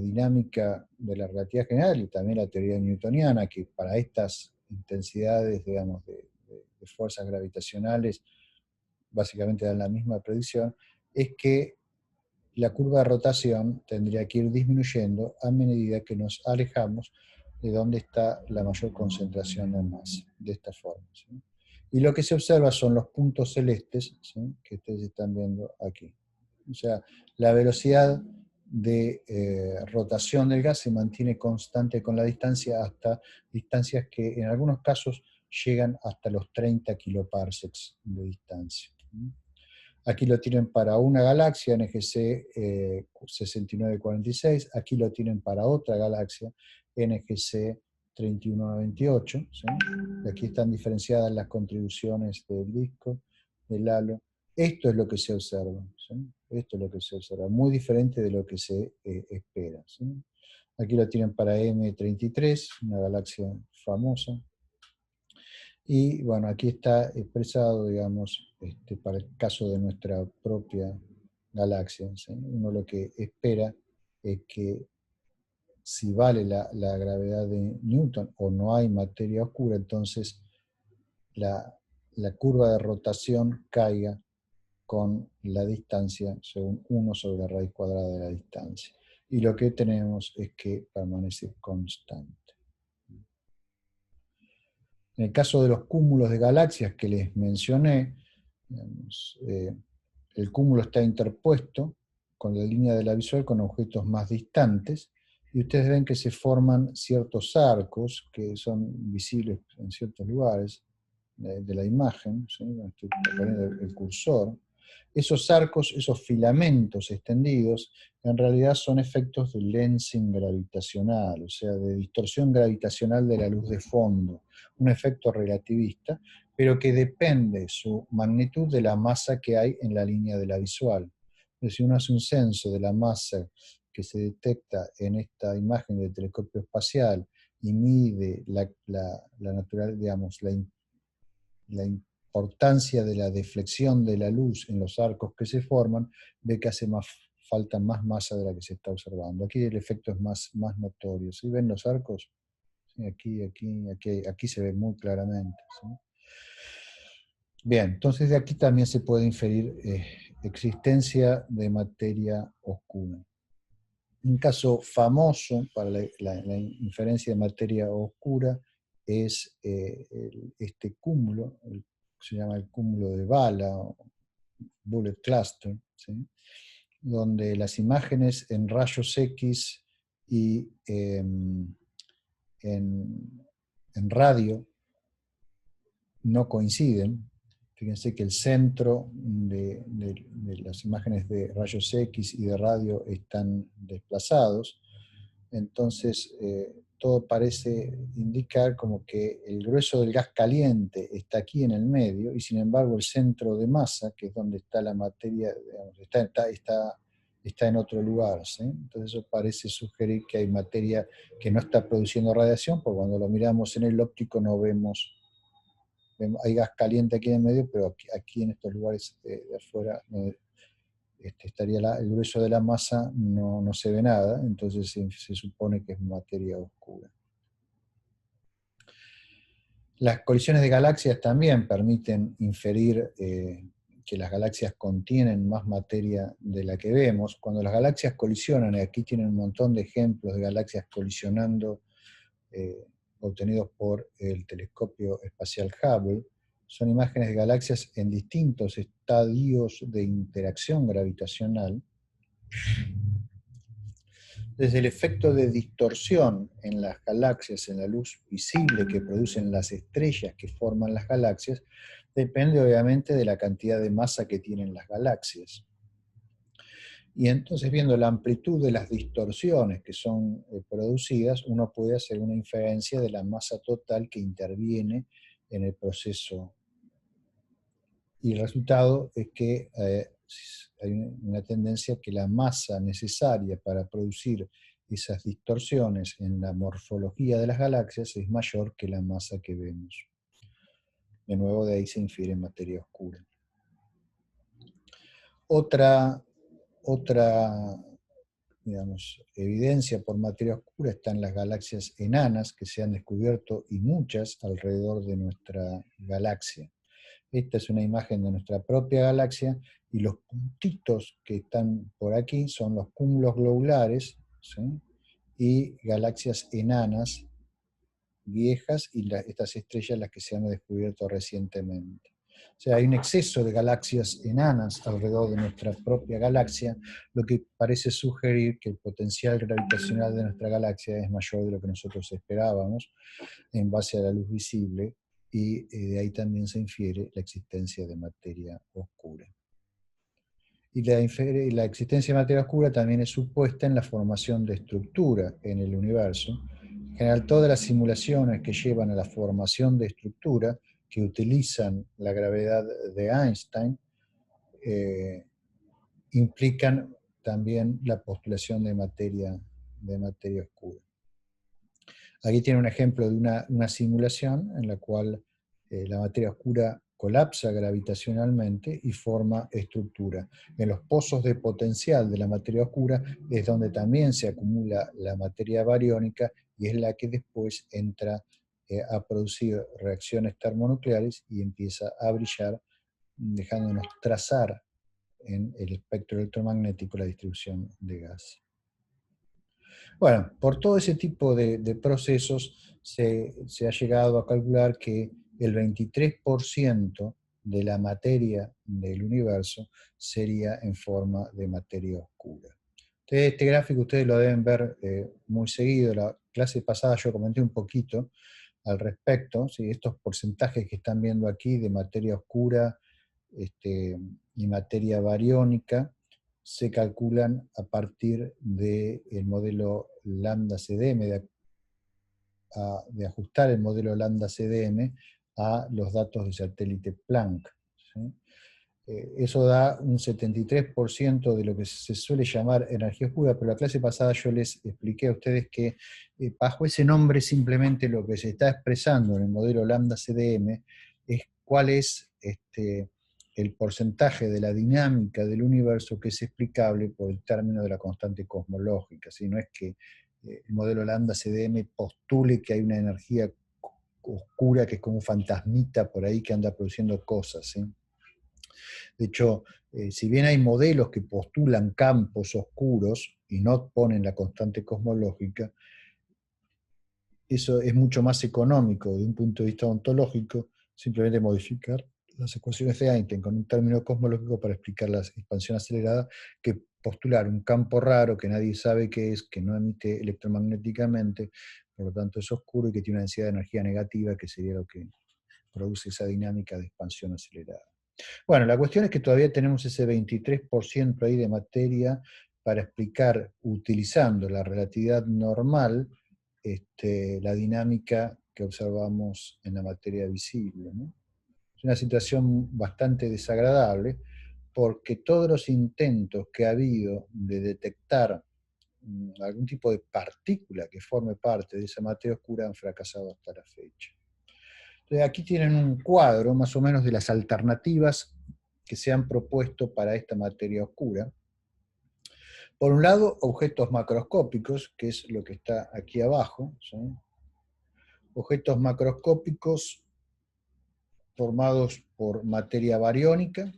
dinámica de la relatividad general y también la teoría newtoniana, que para estas intensidades, digamos, de fuerzas gravitacionales, básicamente dan la misma predicción, es que la curva de rotación tendría que ir disminuyendo a medida que nos alejamos de donde está la mayor concentración de masa, de esta forma. ¿Sí? Y lo que se observa son los puntos celestes, ¿sí? Que ustedes están viendo aquí. O sea, la velocidad de rotación del gas se mantiene constante con la distancia hasta distancias que en algunos casos llegan hasta los 30 kiloparsecs de distancia. Aquí lo tienen para una galaxia, NGC 6946, aquí lo tienen para otra galaxia, NGC 3198, ¿sí? Y aquí están diferenciadas las contribuciones del disco, del halo. Esto es lo que se observa, ¿sí? Esto es lo que se observa, muy diferente de lo que se espera, ¿sí? Aquí lo tienen para M33, una galaxia famosa. Y bueno, aquí está expresado, digamos, para el caso de nuestra propia galaxia, ¿sí? Uno lo que espera es que si vale la gravedad de Newton o no hay materia oscura, entonces la curva de rotación caiga con la distancia según 1 sobre la raíz cuadrada de la distancia. Y lo que tenemos es que permanece constante. En el caso de los cúmulos de galaxias que les mencioné, digamos, el cúmulo está interpuesto con la línea de la visual con objetos más distantes, y ustedes ven que se forman ciertos arcos que son visibles en ciertos lugares de la imagen, ¿sí? Estoy poniendo el cursor. Esos arcos, esos filamentos extendidos, en realidad son efectos de lensing gravitacional, o sea, de distorsión gravitacional de la luz de fondo, un efecto relativista, pero que depende su magnitud de la masa que hay en la línea de la visual. Si uno hace un censo de la masa que se detecta en esta imagen del telescopio espacial y mide la natural, digamos, la importancia de la deflexión de la luz en los arcos que se forman, ve que falta más masa de la que se está observando. Aquí el efecto es más notorio. ¿Sí ven los arcos? Sí, aquí se ve muy claramente, ¿sí? Bien, entonces de aquí también se puede inferir existencia de materia oscura. Un caso famoso para la inferencia de materia oscura es este cúmulo, se llama el cúmulo de bala, o bullet cluster, ¿sí? Donde las imágenes en rayos X y en radio no coinciden. Fíjense que el centro de las imágenes de rayos X y de radio están desplazados, entonces todo parece indicar como que el grueso del gas caliente está aquí en el medio, y sin embargo el centro de masa, que es donde está la materia, digamos, está en otro lugar, ¿sí? Entonces eso parece sugerir que hay materia que no está produciendo radiación, porque cuando lo miramos en el óptico no vemos, hay gas caliente aquí en el medio, pero aquí en estos lugares de afuera estaría el grueso de la masa, no se ve nada, entonces se supone que es materia oscura. Las colisiones de galaxias también permiten inferir que las galaxias contienen más materia de la que vemos. Cuando las galaxias colisionan, y aquí tienen un montón de ejemplos de galaxias colisionando obtenidos por el telescopio espacial Hubble, son imágenes de galaxias en distintos estadios de interacción gravitacional. Desde el efecto de distorsión en las galaxias, en la luz visible que producen las estrellas que forman las galaxias, depende obviamente de la cantidad de masa que tienen las galaxias. Y entonces, viendo la amplitud de las distorsiones que son producidas, uno puede hacer una inferencia de la masa total que interviene en el proceso. Y el resultado es que hay una tendencia que la masa necesaria para producir esas distorsiones en la morfología de las galaxias es mayor que la masa que vemos. De nuevo, de ahí se infiere materia oscura. Otra digamos, evidencia por materia oscura está en las galaxias enanas que se han descubierto, y muchas alrededor de nuestra galaxia. Esta es una imagen de nuestra propia galaxia, y los puntitos que están por aquí son los cúmulos globulares, ¿sí? Y galaxias enanas viejas, y estas estrellas las que se han descubierto recientemente. O sea, hay un exceso de galaxias enanas alrededor de nuestra propia galaxia, lo que parece sugerir que el potencial gravitacional de nuestra galaxia es mayor de lo que nosotros esperábamos en base a la luz visible, y de ahí también se infiere la existencia de materia oscura. Y la existencia de materia oscura también es supuesta en la formación de estructura en el universo. En general, todas las simulaciones que llevan a la formación de estructura, que utilizan la gravedad de Einstein, eh, implican también la postulación de materia oscura. Aquí tiene un ejemplo de una simulación en la cual la materia oscura colapsa gravitacionalmente y forma estructura. En los pozos de potencial de la materia oscura es donde también se acumula la materia bariónica y es la que después entra a producir reacciones termonucleares y empieza a brillar, dejándonos trazar en el espectro electromagnético la distribución de gas. Bueno, por todo ese tipo de procesos se ha llegado a calcular que el 23% de la materia del universo sería en forma de materia oscura. Entonces, este gráfico ustedes lo deben ver muy seguido. La clase pasada yo comenté un poquito al respecto, ¿sí? Estos porcentajes que están viendo aquí de materia oscura y materia bariónica se calculan a partir del modelo lambda-CDM, de ajustar el modelo lambda-CDM a los datos de satélite Planck. ¿Sí? Eso da un 73% de lo que se suele llamar energía oscura, pero la clase pasada yo les expliqué a ustedes que bajo ese nombre simplemente lo que se está expresando en el modelo lambda-CDM es cuál es el porcentaje de la dinámica del universo que es explicable por el término de la constante cosmológica. ¿Sí? No es que el modelo lambda-CDM postule que hay una energía oscura que es como un fantasmita por ahí que anda produciendo cosas. ¿Sí? De hecho, si bien hay modelos que postulan campos oscuros y no ponen la constante cosmológica, eso es mucho más económico desde un punto de vista ontológico, simplemente modificar las ecuaciones de Einstein con un término cosmológico para explicar la expansión acelerada, que postular un campo raro que nadie sabe qué es, que no emite electromagnéticamente, por lo tanto es oscuro y que tiene una densidad de energía negativa, que sería lo que produce esa dinámica de expansión acelerada. Bueno, la cuestión es que todavía tenemos ese 23% ahí de materia para explicar, utilizando la relatividad normal, la dinámica que observamos en la materia visible, ¿no? Es una situación bastante desagradable porque todos los intentos que ha habido de detectar algún tipo de partícula que forme parte de esa materia oscura han fracasado hasta la fecha. Entonces aquí tienen un cuadro más o menos de las alternativas que se han propuesto para esta materia oscura. Por un lado, objetos macroscópicos, que es lo que está aquí abajo, ¿sí? Objetos macroscópicos formados por materia bariónica,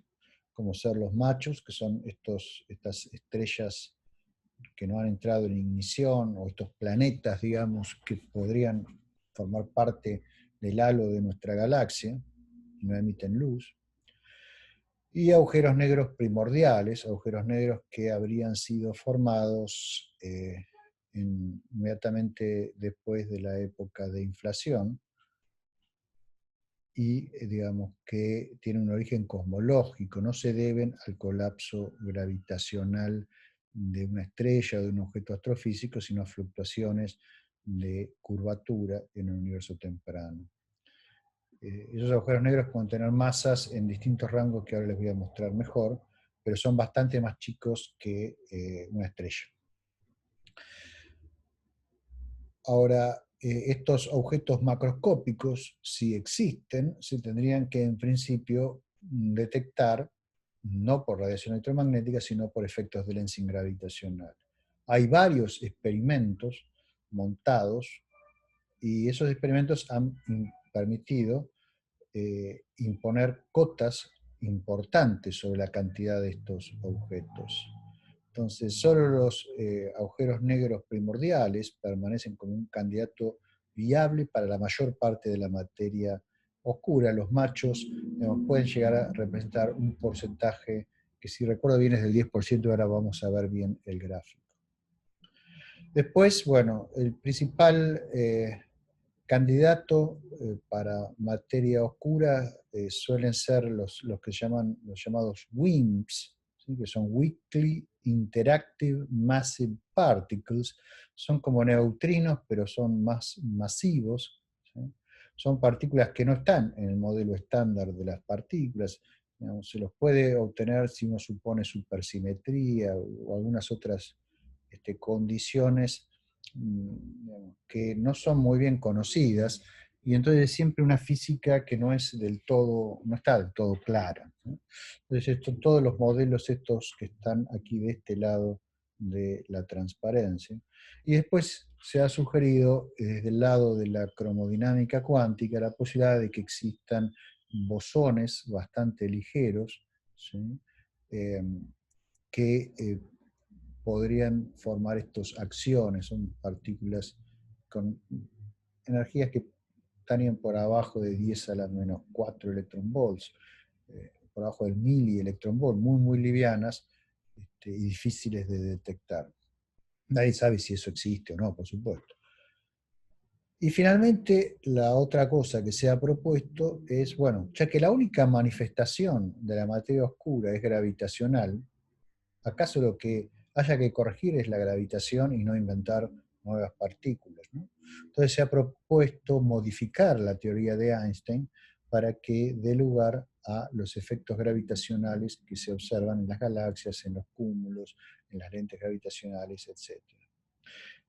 como ser los machos, que son estas estrellas que no han entrado en ignición, o estos planetas, digamos, que podrían formar parte del halo de nuestra galaxia, y no emiten luz. Y agujeros negros primordiales, agujeros negros que habrían sido formados inmediatamente después de la época de inflación, y digamos que tienen un origen cosmológico, no se deben al colapso gravitacional de una estrella o de un objeto astrofísico, sino a fluctuaciones de curvatura en el universo temprano. Esos agujeros negros pueden tener masas en distintos rangos que ahora les voy a mostrar mejor, pero son bastante más chicos que una estrella. Ahora, estos objetos macroscópicos, si existen, se tendrían que en principio detectar no por radiación electromagnética, sino por efectos de lensing gravitacional. Hay varios experimentos montados y esos experimentos han permitido imponer cotas importantes sobre la cantidad de estos objetos. Entonces, solo los agujeros negros primordiales permanecen como un candidato viable para la mayor parte de la materia oscura, los machos, digamos, pueden llegar a representar un porcentaje que, si recuerdo bien, es del 10%, ahora vamos a ver bien el gráfico. Después, bueno, el principal candidato para materia oscura suelen ser los que llaman los llamados WIMPs, ¿sí? Que son Weakly Interactive Massive Particles. Son como neutrinos, pero son más masivos, ¿sí? Son partículas que no están en el modelo estándar de las partículas. Digamos, se los puede obtener si uno supone supersimetría o algunas otras condiciones que no son muy bien conocidas, y entonces es siempre una física que no es del todo, no está del todo clara, ¿no? Entonces todos los modelos estos que están aquí de este lado de la transparencia, y después se ha sugerido desde el lado de la cromodinámica cuántica la posibilidad de que existan bosones bastante ligeros, ¿sí? eh, que podrían formar estos acciones, son partículas con energías que estarían por abajo de 10 a la menos 4 electronvolts, por abajo del milielectronvolt, muy, muy livianas y difíciles de detectar. Nadie sabe si eso existe o no, por supuesto. Y finalmente, la otra cosa que se ha propuesto es, bueno, ya que la única manifestación de la materia oscura es gravitacional, ¿acaso lo que haya que corregir es la gravitación y no inventar nuevas partículas, ¿no? Entonces se ha propuesto modificar la teoría de Einstein para que dé lugar a los efectos gravitacionales que se observan en las galaxias, en los cúmulos, en las lentes gravitacionales, etc.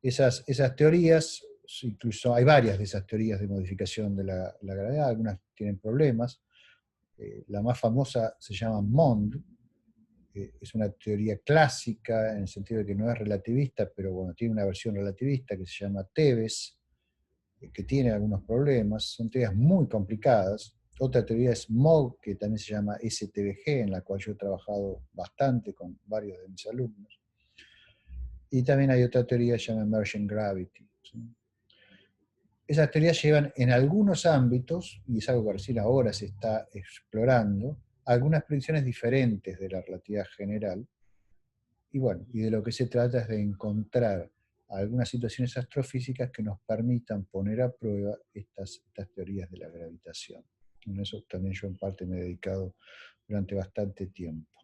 Esas teorías, incluso hay varias de esas teorías de modificación de la gravedad, algunas tienen problemas. La más famosa se llama MOND, es una teoría clásica en el sentido de que no es relativista, pero bueno, tiene una versión relativista que se llama Tebes, que tiene algunos problemas, son teorías muy complicadas. Otra teoría es MOG, que también se llama STBG, en la cual yo he trabajado bastante con varios de mis alumnos. Y también hay otra teoría que se llama Emergent Gravity, ¿sí? Esas teorías llevan en algunos ámbitos, y es algo que recién ahora se está explorando, algunas predicciones diferentes de la relatividad general. Y bueno, y de lo que se trata es de encontrar algunas situaciones astrofísicas que nos permitan poner a prueba estas teorías de la gravitación. En eso también yo en parte me he dedicado durante bastante tiempo.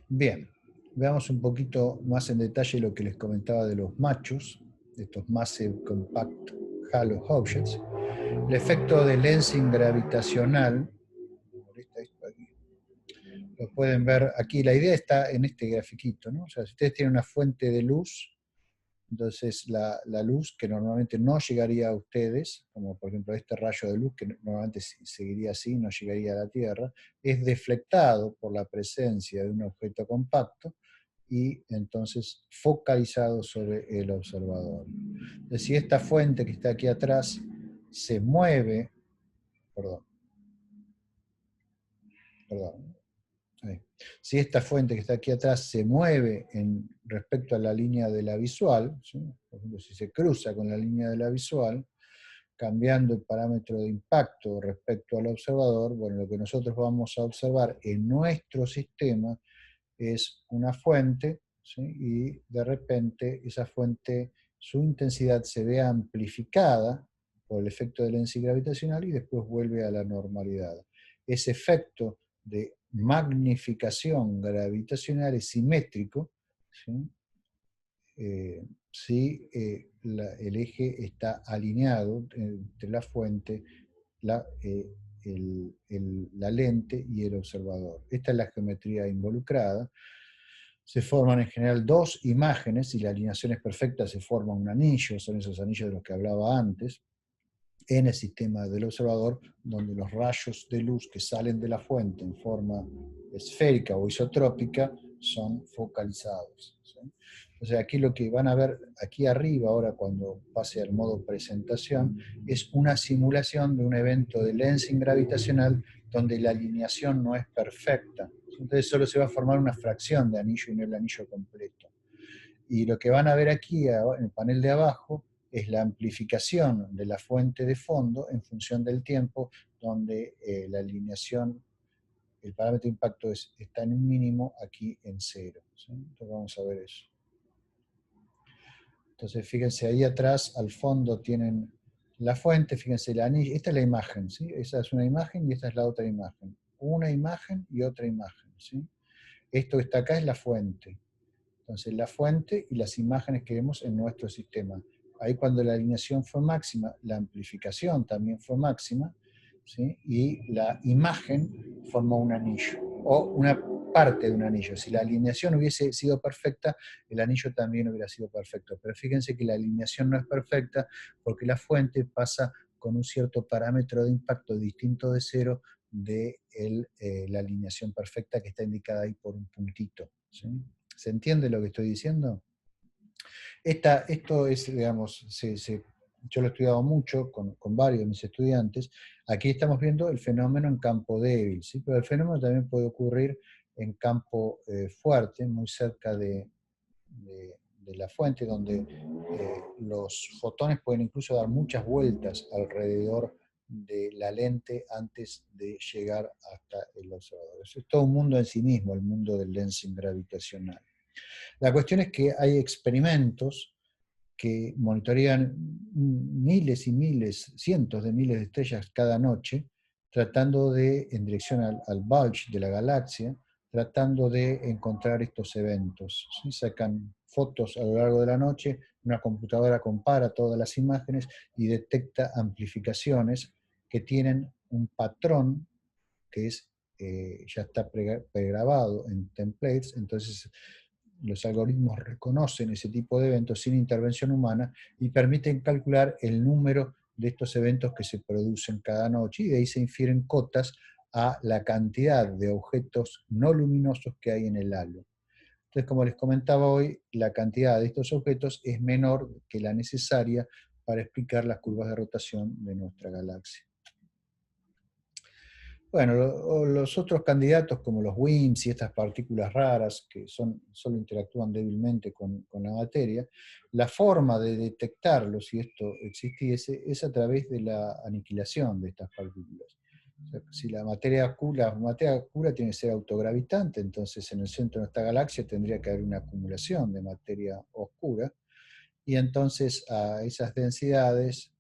Bien, veamos un poquito más en detalle lo que les comentaba de los machos, de estos Massive Compact Halo Objects. El efecto de lensing gravitacional, lo pueden ver aquí, la idea está en este grafiquito, ¿no? O sea, si ustedes tienen una fuente de luz, entonces la luz que normalmente no llegaría a ustedes, como por ejemplo este rayo de luz que normalmente seguiría así, no llegaría a la Tierra, es deflectado por la presencia de un objeto compacto y entonces focalizado sobre el observador. Entonces, si esta fuente que está aquí atrás se mueve, perdón, si esta fuente que está aquí atrás se mueve respecto a la línea de la visual, ¿sí? Por ejemplo, si se cruza con la línea de la visual, cambiando el parámetro de impacto respecto al observador, bueno, lo que nosotros vamos a observar en nuestro sistema es una fuente, ¿sí? Y de repente esa fuente, su intensidad se ve amplificada por el efecto del lensing gravitacional y después vuelve a la normalidad. Ese efecto de magnificación gravitacional es simétrico, ¿sí? Si el eje está alineado entre la fuente, la lente y el observador. Esta es la geometría involucrada. Se forman en general dos imágenes, y la alineación es perfecta, se forma un anillo, son esos anillos de los que hablaba antes, en el sistema del observador, donde los rayos de luz que salen de la fuente en forma esférica o isotrópica son focalizados, ¿sí? O sea, aquí lo que van a ver aquí arriba, ahora cuando pase al modo presentación, es una simulación de un evento de lensing gravitacional donde la alineación no es perfecta. Entonces solo se va a formar una fracción de anillo y no el anillo completo. Y lo que van a ver aquí en el panel de abajo es la amplificación de la fuente de fondo en función del tiempo, donde la alineación, el parámetro de impacto está en un mínimo, aquí en 0. ¿Sí? Entonces vamos a ver eso. Entonces fíjense, ahí atrás, al fondo tienen la fuente, fíjense, la anilla, esta es la imagen, ¿sí? Esa es una imagen y esta es la otra imagen. Una imagen y otra imagen, ¿sí? Esto que está acá es la fuente. Entonces la fuente y las imágenes que vemos en nuestro sistema. Ahí cuando la alineación fue máxima, la amplificación también fue máxima, ¿sí? Y la imagen formó un anillo, o una parte de un anillo. Si la alineación hubiese sido perfecta, el anillo también hubiera sido perfecto. Pero fíjense que la alineación no es perfecta porque la fuente pasa con un cierto parámetro de impacto distinto de 0 de la alineación perfecta que está indicada ahí por un puntito, ¿sí? ¿Se entiende lo que estoy diciendo? Esto es, digamos, yo lo he estudiado mucho con varios de mis estudiantes. Aquí estamos viendo el fenómeno en campo débil, ¿sí? Pero el fenómeno también puede ocurrir en campo fuerte, muy cerca de la fuente, donde los fotones pueden incluso dar muchas vueltas alrededor de la lente antes de llegar hasta el observador. Eso es todo un mundo en sí mismo, el mundo del lensing gravitacional. La cuestión es que hay experimentos que monitorean miles y miles, cientos de miles de estrellas cada noche, tratando de, en dirección al bulge de la galaxia, tratando de encontrar estos eventos. ¿Sí? Sacan fotos a lo largo de la noche, una computadora compara todas las imágenes y detecta amplificaciones que tienen un patrón que ya está pregrabado en templates, entonces los algoritmos reconocen ese tipo de eventos sin intervención humana y permiten calcular el número de estos eventos que se producen cada noche, y de ahí se infieren cotas a la cantidad de objetos no luminosos que hay en el halo. Entonces, como les comentaba hoy, la cantidad de estos objetos es menor que la necesaria para explicar las curvas de rotación de nuestra galaxia. Bueno, los otros candidatos como los WIMPs y estas partículas raras que solo interactúan débilmente con la materia, la forma de detectarlos, si esto existiese, es a través de la aniquilación de estas partículas. O sea, si la materia oscura tiene que ser autogravitante, entonces en el centro de nuestra galaxia tendría que haber una acumulación de materia oscura, y entonces a esas densidades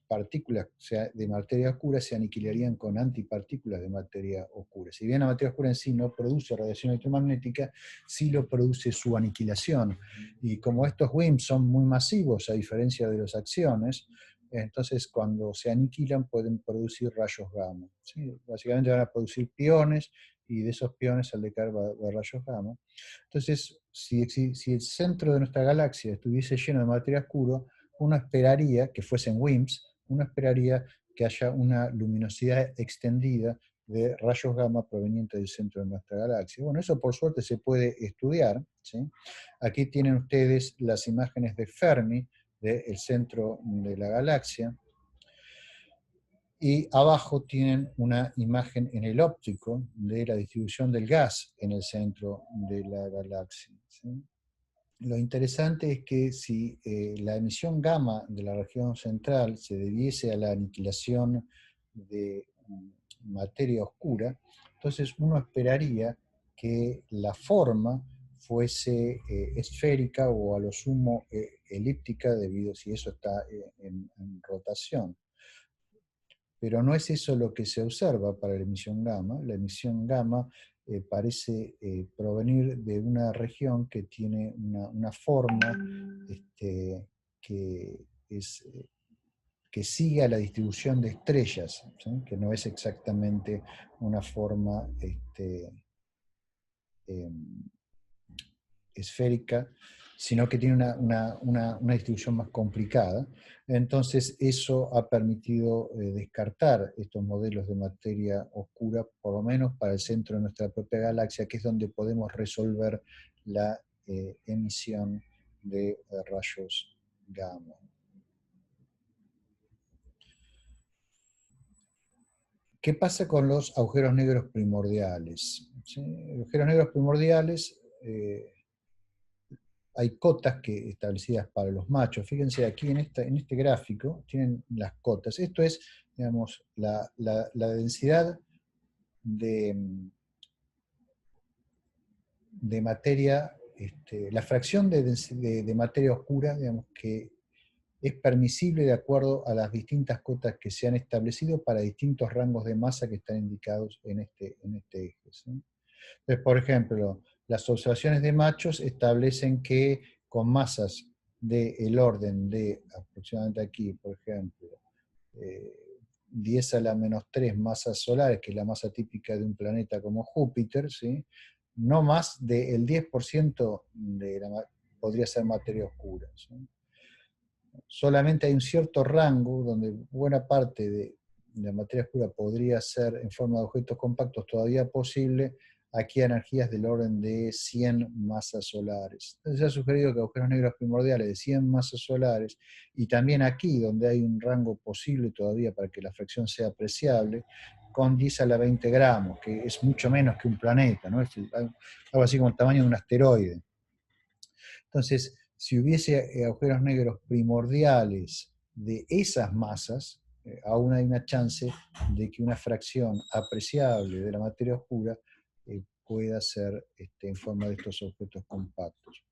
partículas de materia oscura se aniquilarían con antipartículas de materia oscura. Si bien la materia oscura en sí no produce radiación electromagnética, sí lo produce su aniquilación. Y como estos WIMPs son muy masivos, a diferencia de los acciones, entonces cuando se aniquilan pueden producir rayos gamma. ¿Sí? Básicamente van a producir piones, y de esos piones al decaer va a haber rayos gamma. Entonces, si el centro de nuestra galaxia estuviese lleno de materia oscura, uno esperaría que fuesen WIMPs, uno esperaría que haya una luminosidad extendida de rayos gamma provenientes del centro de nuestra galaxia. Bueno, eso por suerte se puede estudiar, ¿sí? Aquí tienen ustedes las imágenes de Fermi, del centro de la galaxia, y abajo tienen una imagen en el óptico de la distribución del gas en el centro de la galaxia, ¿sí? Lo interesante es que si la emisión gamma de la región central se debiese a la aniquilación de materia oscura, entonces uno esperaría que la forma fuese esférica o a lo sumo elíptica, debido si eso está en rotación. Pero no es eso lo que se observa para la emisión gamma. La emisión gamma parece provenir de una región que tiene una forma que, que sigue a la distribución de estrellas, ¿sí? Que no es exactamente una forma eh, esférica, sino que tiene una distribución más complicada. Entonces eso ha permitido descartar estos modelos de materia oscura, por lo menos para el centro de nuestra propia galaxia, que es donde podemos resolver la emisión de rayos gamma. ¿Qué pasa con los agujeros negros primordiales? ¿Sí? Los agujeros negros primordiales hay cotas que, establecidas para los machos. Fíjense aquí en este gráfico, tienen las cotas. Esto es, digamos, la densidad de materia, la fracción de materia oscura, digamos, que es permisible de acuerdo a las distintas cotas que se han establecido para distintos rangos de masa que están indicados en este eje, ¿sí? Entonces, por ejemplo, las observaciones de machos establecen que con masas del orden de aproximadamente aquí, por ejemplo, eh, 10 a la menos 3 masas solares, que es la masa típica de un planeta como Júpiter, ¿sí? No más del 10% podría ser materia oscura, ¿sí? Solamente hay un cierto rango donde buena parte de la materia oscura podría ser en forma de objetos compactos todavía posible, aquí a energías del orden de 100 masas solares. Entonces se ha sugerido que agujeros negros primordiales de 100 masas solares, y también aquí donde hay un rango posible todavía para que la fracción sea apreciable, con 10 a la 20 gramos, que es mucho menos que un planeta, ¿no? Es algo así como el tamaño de un asteroide. Entonces, si hubiese agujeros negros primordiales de esas masas, aún hay una chance de que una fracción apreciable de la materia oscura pueda ser en forma de estos objetos compactos.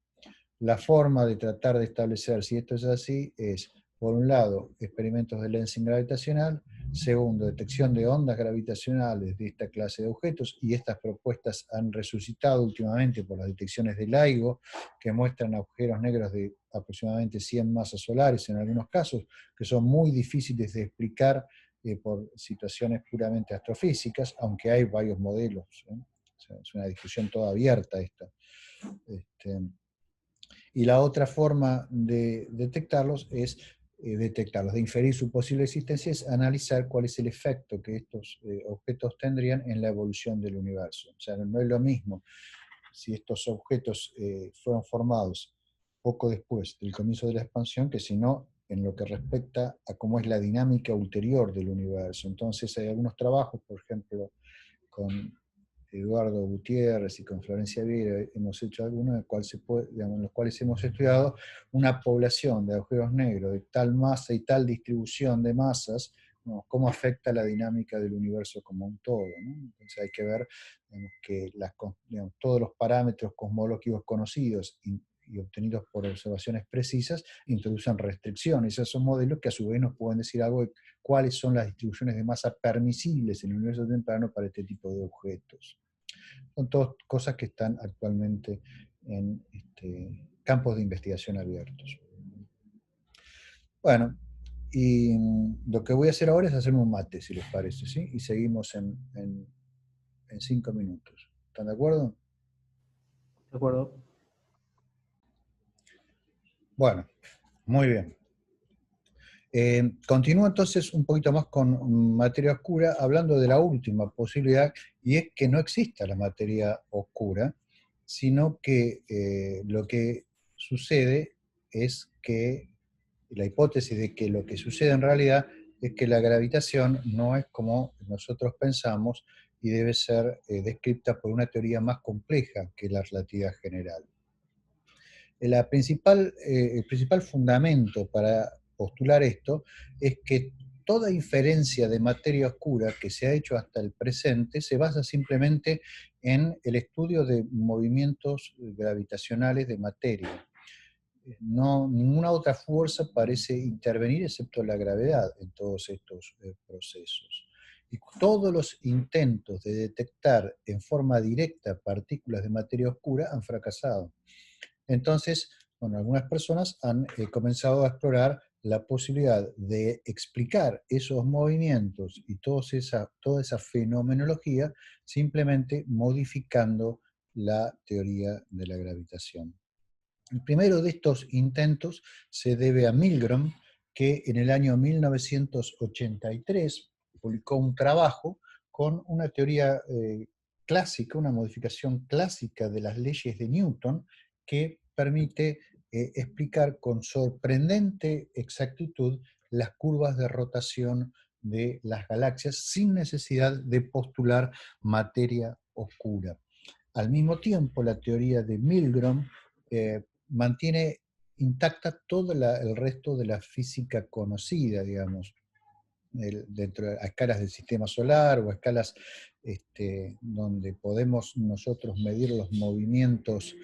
La forma de tratar de establecer si esto es así es, por un lado, experimentos de lensing gravitacional, segundo, detección de ondas gravitacionales de esta clase de objetos, y estas propuestas han resucitado últimamente por las detecciones de LIGO, que muestran agujeros negros de aproximadamente 100 masas solares en algunos casos, que son muy difíciles de explicar por situaciones puramente astrofísicas, aunque hay varios modelos, ¿eh? O sea, es una discusión toda abierta esta. Y la otra forma de detectarlos es de inferir su posible existencia, es analizar cuál es el efecto que estos objetos tendrían en la evolución del universo. O sea, no es lo mismo si estos objetos fueron formados poco después del comienzo de la expansión, que si no en lo que respecta a cómo es la dinámica ulterior del universo. Entonces hay algunos trabajos, por ejemplo, con Eduardo Gutiérrez y con Florencia Vieira hemos hecho algunos en los cuales hemos estudiado una población de agujeros negros de tal masa y tal distribución de masas, ¿no? Cómo afecta la dinámica del universo como un todo, ¿no? Entonces hay que ver, digamos, que todos los parámetros cosmológicos conocidos y obtenidos por observaciones precisas introducen restricciones a esos modelos que a su vez nos pueden decir algo de cuáles son las distribuciones de masa permisibles en el universo temprano para este tipo de objetos. Son todas cosas que están actualmente en campos de investigación abiertos. Bueno, y lo que voy a hacer ahora es hacerme un mate, si les parece, ¿sí? Y seguimos en 5 minutos. ¿Están de acuerdo? De acuerdo. Bueno, muy bien. Continúo entonces un poquito más con materia oscura, hablando de la última posibilidad, y es que no exista la materia oscura, sino que lo que sucede es que la hipótesis de que lo que sucede en realidad es que la gravitación no es como nosotros pensamos y debe ser descrita por una teoría más compleja que la relatividad general. El principal fundamento para postular esto es que toda inferencia de materia oscura que se ha hecho hasta el presente se basa simplemente en el estudio de movimientos gravitacionales de materia. No, ninguna otra fuerza parece intervenir excepto la gravedad en todos estos procesos. Y todos los intentos de detectar en forma directa partículas de materia oscura han fracasado. Entonces, bueno, algunas personas han comenzado a explorar la posibilidad de explicar esos movimientos y toda esa fenomenología simplemente modificando la teoría de la gravitación. El primero de estos intentos se debe a Milgrom, que en el año 1983 publicó un trabajo con una teoría clásica, una modificación clásica de las leyes de Newton, que permite explicar con sorprendente exactitud las curvas de rotación de las galaxias sin necesidad de postular materia oscura. Al mismo tiempo, la teoría de Milgrom mantiene intacta todo el resto de la física conocida, digamos, dentro a escalas del sistema solar o a escalas donde podemos nosotros medir los movimientos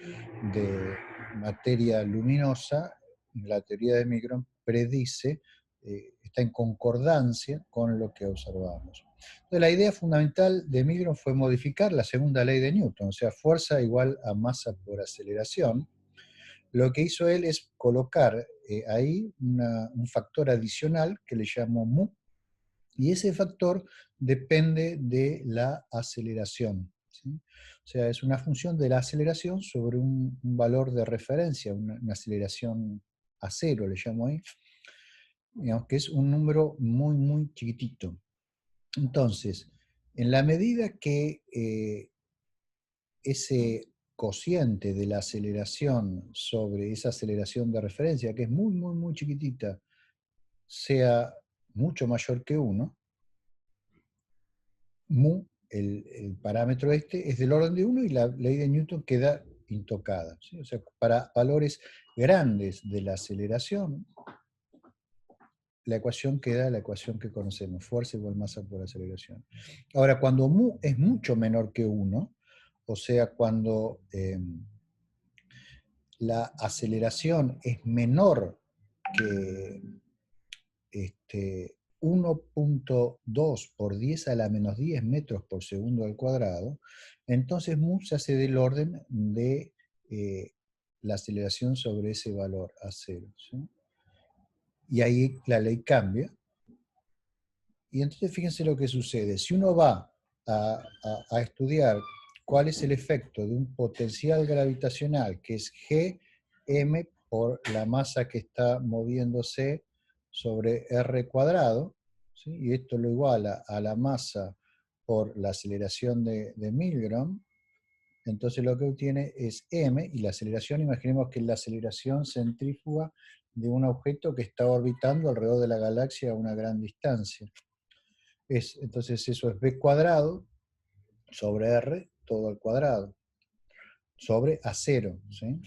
de materia luminosa. La teoría de Migron predice, está en concordancia con lo que observamos. Entonces, la idea fundamental de Migron fue modificar la segunda ley de Newton, o sea, fuerza igual a masa por aceleración. Lo que hizo él es colocar ahí un factor adicional que le llamó mu, y ese factor depende de la aceleración, ¿sí? O sea, es una función de la aceleración sobre un valor de referencia, una aceleración a cero, le llamo ahí, digamos que es un número muy, muy chiquitito. Entonces, en la medida que ese cociente de la aceleración sobre esa aceleración de referencia, que es muy, muy, muy chiquitita, sea mucho mayor que 1, mu, el parámetro es del orden de 1 y la ley de Newton queda intocada, ¿sí? O sea, para valores grandes de la aceleración, la ecuación queda la ecuación que conocemos, fuerza igual masa por aceleración. Ahora, cuando mu es mucho menor que 1, o sea, cuando la aceleración es menor que 1.2 por 10 a la menos 10 metros por segundo al cuadrado, entonces mu se hace del orden de la aceleración sobre ese valor a cero, ¿sí? Y ahí la ley cambia. Y entonces fíjense lo que sucede. Si uno va a estudiar cuál es el efecto de un potencial gravitacional, que es Gm por la masa que está moviéndose sobre r cuadrado, ¿sí? Y esto lo iguala a la masa por la aceleración de Milgrom, entonces lo que obtiene es m, y la aceleración, imaginemos que es la aceleración centrífuga de un objeto que está orbitando alrededor de la galaxia a una gran distancia. Entonces eso es b cuadrado sobre r, todo al cuadrado, sobre a cero, ¿sí?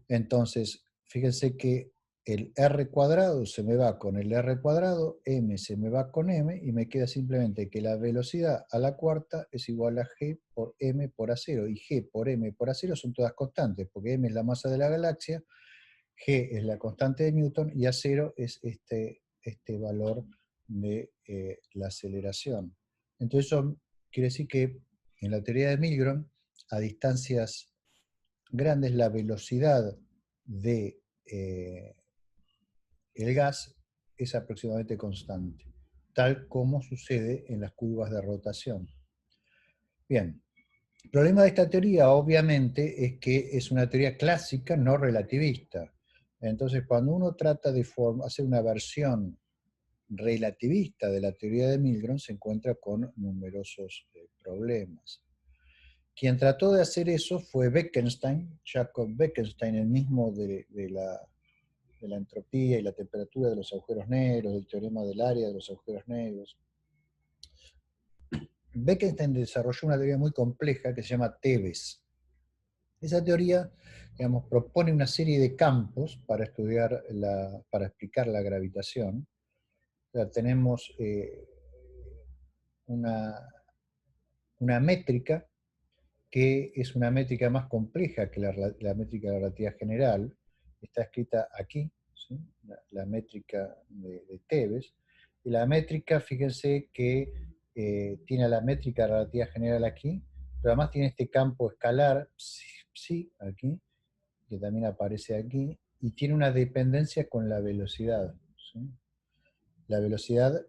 Entonces, fíjense que el r cuadrado se me va con el r cuadrado, m se me va con m, y me queda simplemente que la velocidad a la cuarta es igual a g por m por a cero, y g por m por a cero son todas constantes, porque m es la masa de la galaxia, g es la constante de Newton, y a cero es este valor de la aceleración. Entonces eso quiere decir que en la teoría de Milgrom, a distancias grandes, la velocidad de el gas es aproximadamente constante, tal como sucede en las curvas de rotación. Bien, el problema de esta teoría obviamente es que es una teoría clásica no relativista. Entonces, cuando uno trata de hacer una versión relativista de la teoría de Milgrom, se encuentra con numerosos problemas. Quien trató de hacer eso fue Bekenstein, Jacob Bekenstein, el mismo de la entropía y la temperatura de los agujeros negros, del teorema del área de los agujeros negros. Bekenstein desarrolló una teoría muy compleja que se llama Tebes. Esa teoría, digamos, propone una serie de campos para para explicar la gravitación. O sea, tenemos una, una métrica que es una métrica más compleja que la métrica de la relatividad general. Está escrita aquí, ¿sí? La métrica de Tebes. Y la métrica, fíjense que tiene la métrica de la relatividad general aquí, pero además tiene este campo escalar, psi, aquí, que también aparece aquí, y tiene una dependencia con la velocidad, ¿sí? La velocidad,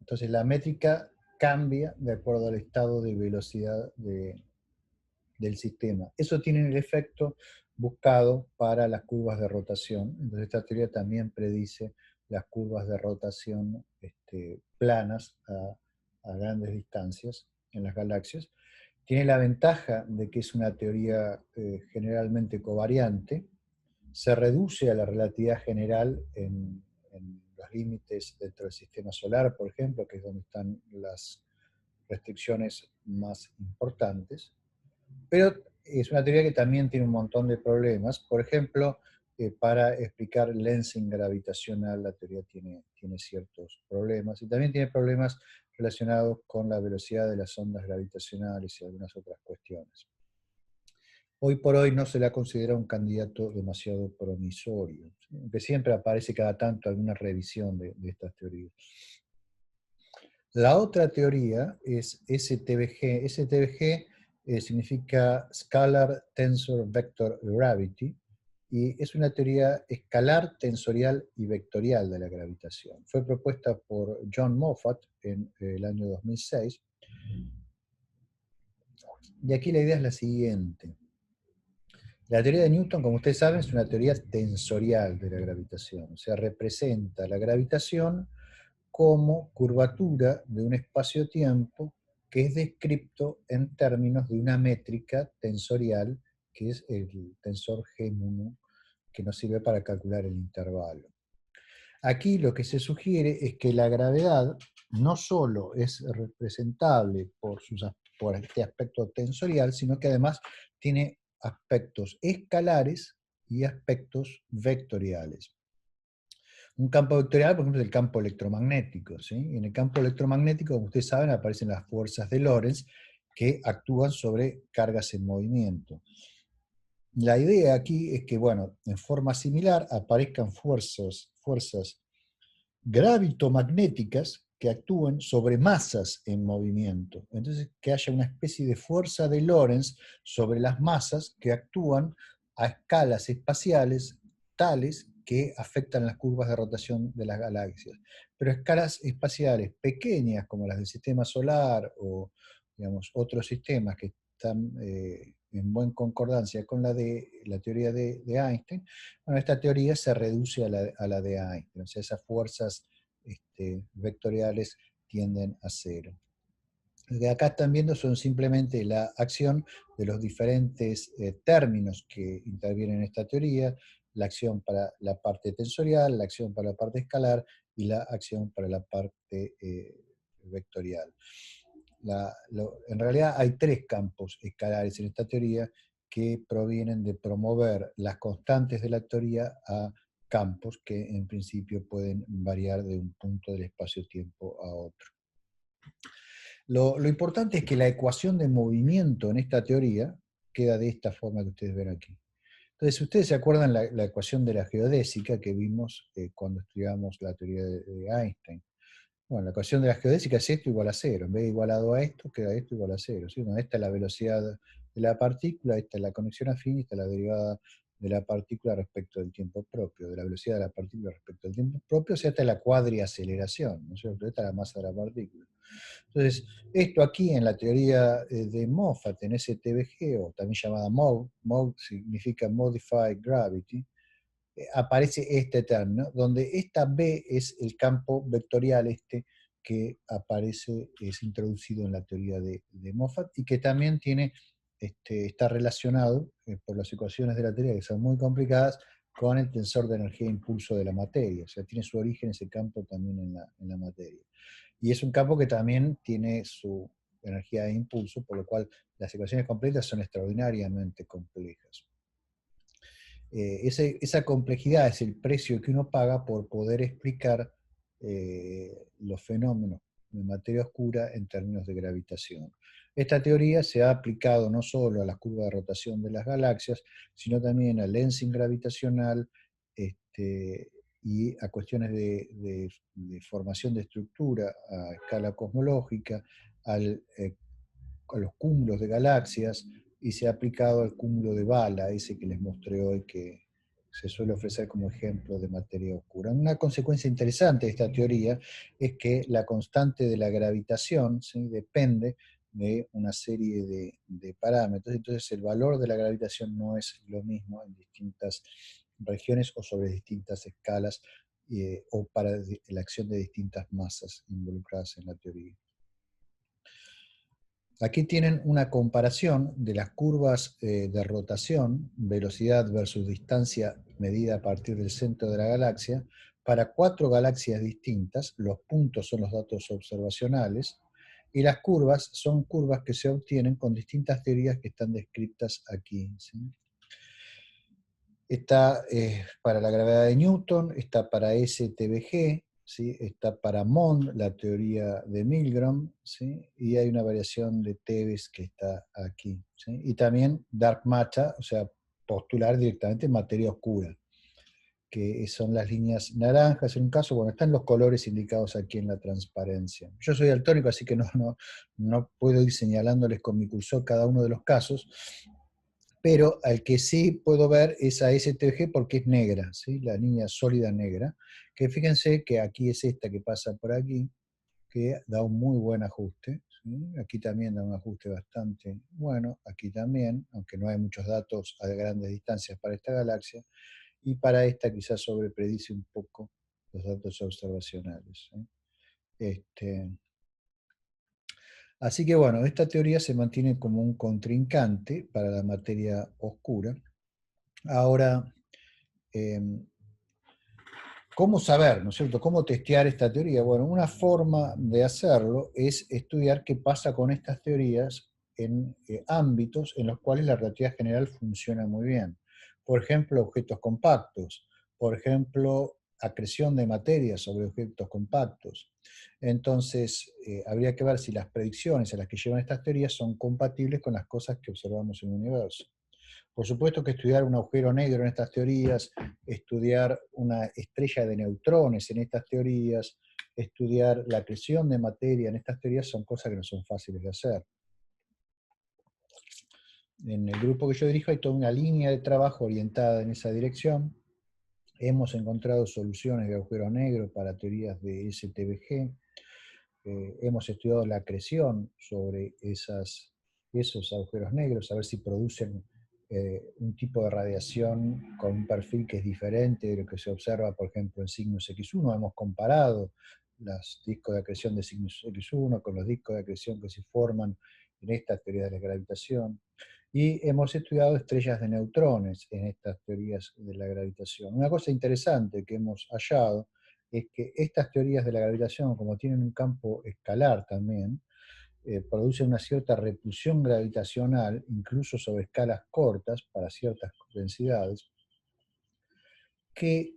entonces la métrica cambia de acuerdo al estado de velocidad del sistema. Eso tiene el efecto buscado para las curvas de rotación. Entonces esta teoría también predice las curvas de rotación planas a grandes distancias en las galaxias. Tiene la ventaja de que es una teoría generalmente covariante. Se reduce a la relatividad general en los límites dentro del sistema solar, por ejemplo, que es donde están las restricciones más importantes. Pero es una teoría que también tiene un montón de problemas. Por ejemplo, para explicar lensing gravitacional, la teoría tiene ciertos problemas, y también tiene problemas relacionados con la velocidad de las ondas gravitacionales y algunas otras cuestiones. Hoy por hoy no se la considera un candidato demasiado promisorio, ¿sí? Aunque siempre aparece cada tanto alguna revisión de estas teorías. La otra teoría es STVG. STVG significa Scalar Tensor Vector Gravity, y es una teoría escalar, tensorial y vectorial de la gravitación. Fue propuesta por John Moffat en el año 2006. Y aquí la idea es la siguiente. La teoría de Newton, como ustedes saben, es una teoría tensorial de la gravitación, o sea, representa la gravitación como curvatura de un espacio-tiempo que es descrito en términos de una métrica tensorial, que es el tensor G-MUNU, que nos sirve para calcular el intervalo. Aquí lo que se sugiere es que la gravedad no solo es representable por este aspecto tensorial, sino que además tiene aspectos escalares y aspectos vectoriales. Un campo vectorial, por ejemplo, es el campo electromagnético, ¿sí? Y en el campo electromagnético, como ustedes saben, aparecen las fuerzas de Lorentz que actúan sobre cargas en movimiento. La idea aquí es que, bueno, en forma similar aparezcan fuerzas gravitomagnéticas que actúen sobre masas en movimiento. Entonces, que haya una especie de fuerza de Lorentz sobre las masas que actúan a escalas espaciales tales que afectan las curvas de rotación de las galaxias. Pero escalas espaciales pequeñas, como las del sistema solar o, digamos, otros sistemas que están en buena concordancia con la de la teoría de Einstein, bueno, esta teoría se reduce a la de Einstein, o sea, esas fuerzas vectoriales tienden a cero. Lo que acá están viendo son simplemente la acción de los diferentes términos que intervienen en esta teoría, la acción para la parte tensorial, la acción para la parte escalar y la acción para la parte vectorial. En realidad hay tres campos escalares en esta teoría que provienen de promover las constantes de la teoría a campos que en principio pueden variar de un punto del espacio-tiempo a otro. Lo importante es que la ecuación de movimiento en esta teoría queda de esta forma que ustedes ven aquí. Entonces, si ustedes se acuerdan la ecuación de la geodésica que vimos cuando estudiamos la teoría de Einstein. Bueno, la ecuación de la geodésica es esto igual a cero. En vez de igualado a esto, queda esto igual a cero. ¿Sí? Bueno, esta es la velocidad de la partícula, esta es la conexión afín, esta es la derivada de la partícula respecto del tiempo propio, de la velocidad de la partícula respecto al tiempo propio, o sea, esta es la cuadriaceleración, ¿no es cierto? Esta es la masa de la partícula. Entonces, esto aquí en la teoría de Moffat, en STVG, o también llamada MOG, MOG significa Modified Gravity, aparece este término, donde esta B es el campo vectorial que aparece, es introducido en la teoría de Moffat, y que también está relacionado por las ecuaciones de la teoría, que son muy complicadas, con el tensor de energía e impulso de la materia. O sea, tiene su origen ese campo también en la materia. Y es un campo que también tiene su energía de impulso, por lo cual las ecuaciones completas son extraordinariamente complejas. Esa complejidad es el precio que uno paga por poder explicar los fenómenos de materia oscura en términos de gravitación. Esta teoría se ha aplicado no solo a las curvas de rotación de las galaxias, sino también al lensing gravitacional, y a cuestiones de formación de estructura a escala cosmológica, a los cúmulos de galaxias, y se ha aplicado al cúmulo de Bala, ese que les mostré hoy, que se suele ofrecer como ejemplo de materia oscura. Una consecuencia interesante de esta teoría es que la constante de la gravitación, ¿sí?, depende de una serie de parámetros. Entonces el valor de la gravitación no es lo mismo en distintas regiones o sobre distintas escalas, o para la acción de distintas masas involucradas en la teoría. Aquí tienen una comparación de las curvas de rotación, velocidad versus distancia medida a partir del centro de la galaxia, para 4 galaxias distintas. Los puntos son los datos observacionales, Y las curvas son curvas que se obtienen con distintas teorías que están descritas aquí, ¿sí? Está para la gravedad de Newton, está para STBG, ¿sí? Está para Mond, la teoría de Milgram, ¿sí? Y hay una variación de Tebes que está aquí, ¿sí? Y también dark matter, o sea, postular directamente materia oscura, que son las líneas naranjas en un caso, bueno, están los colores indicados aquí en la transparencia. Yo soy daltónico, así que no puedo ir señalándoles con mi cursor cada uno de los casos, pero al que sí puedo ver es a STG porque es negra, ¿sí? La línea sólida negra, que fíjense que aquí es esta que pasa por aquí, que da un muy buen ajuste, ¿sí? Aquí también da un ajuste bastante bueno, aquí también, aunque no hay muchos datos a grandes distancias para esta galaxia, y para esta quizás sobrepredice un poco los datos observacionales, ¿sí? Así que bueno, esta teoría se mantiene como un contrincante para la materia oscura. Ahora, eh, ¿cómo saber, no es cierto? ¿Cómo testear esta teoría? Bueno, una forma de hacerlo es estudiar qué pasa con estas teorías en ámbitos en los cuales la relatividad general funciona muy bien. Por ejemplo, objetos compactos. Por ejemplo, acreción de materia sobre objetos compactos. Entonces, habría que ver si las predicciones a las que llevan estas teorías son compatibles con las cosas que observamos en el universo. Por supuesto que estudiar un agujero negro en estas teorías, estudiar una estrella de neutrones en estas teorías, estudiar la acreción de materia en estas teorías son cosas que no son fáciles de hacer. En el grupo que yo dirijo hay toda una línea de trabajo orientada en esa dirección. Hemos encontrado soluciones de agujero negro para teorías de STBG. Hemos estudiado la acreción sobre esos agujeros negros, a ver si producen un tipo de radiación con un perfil que es diferente de lo que se observa, por ejemplo, en signos X1. Hemos comparado los discos de acreción de signos X1 con los discos de acreción que se forman en estas teorías de la gravitación. Y hemos estudiado estrellas de neutrones en estas teorías de la gravitación. Una cosa interesante que hemos hallado es que estas teorías de la gravitación, como tienen un campo escalar también, producen una cierta repulsión gravitacional, incluso sobre escalas cortas, para ciertas densidades, que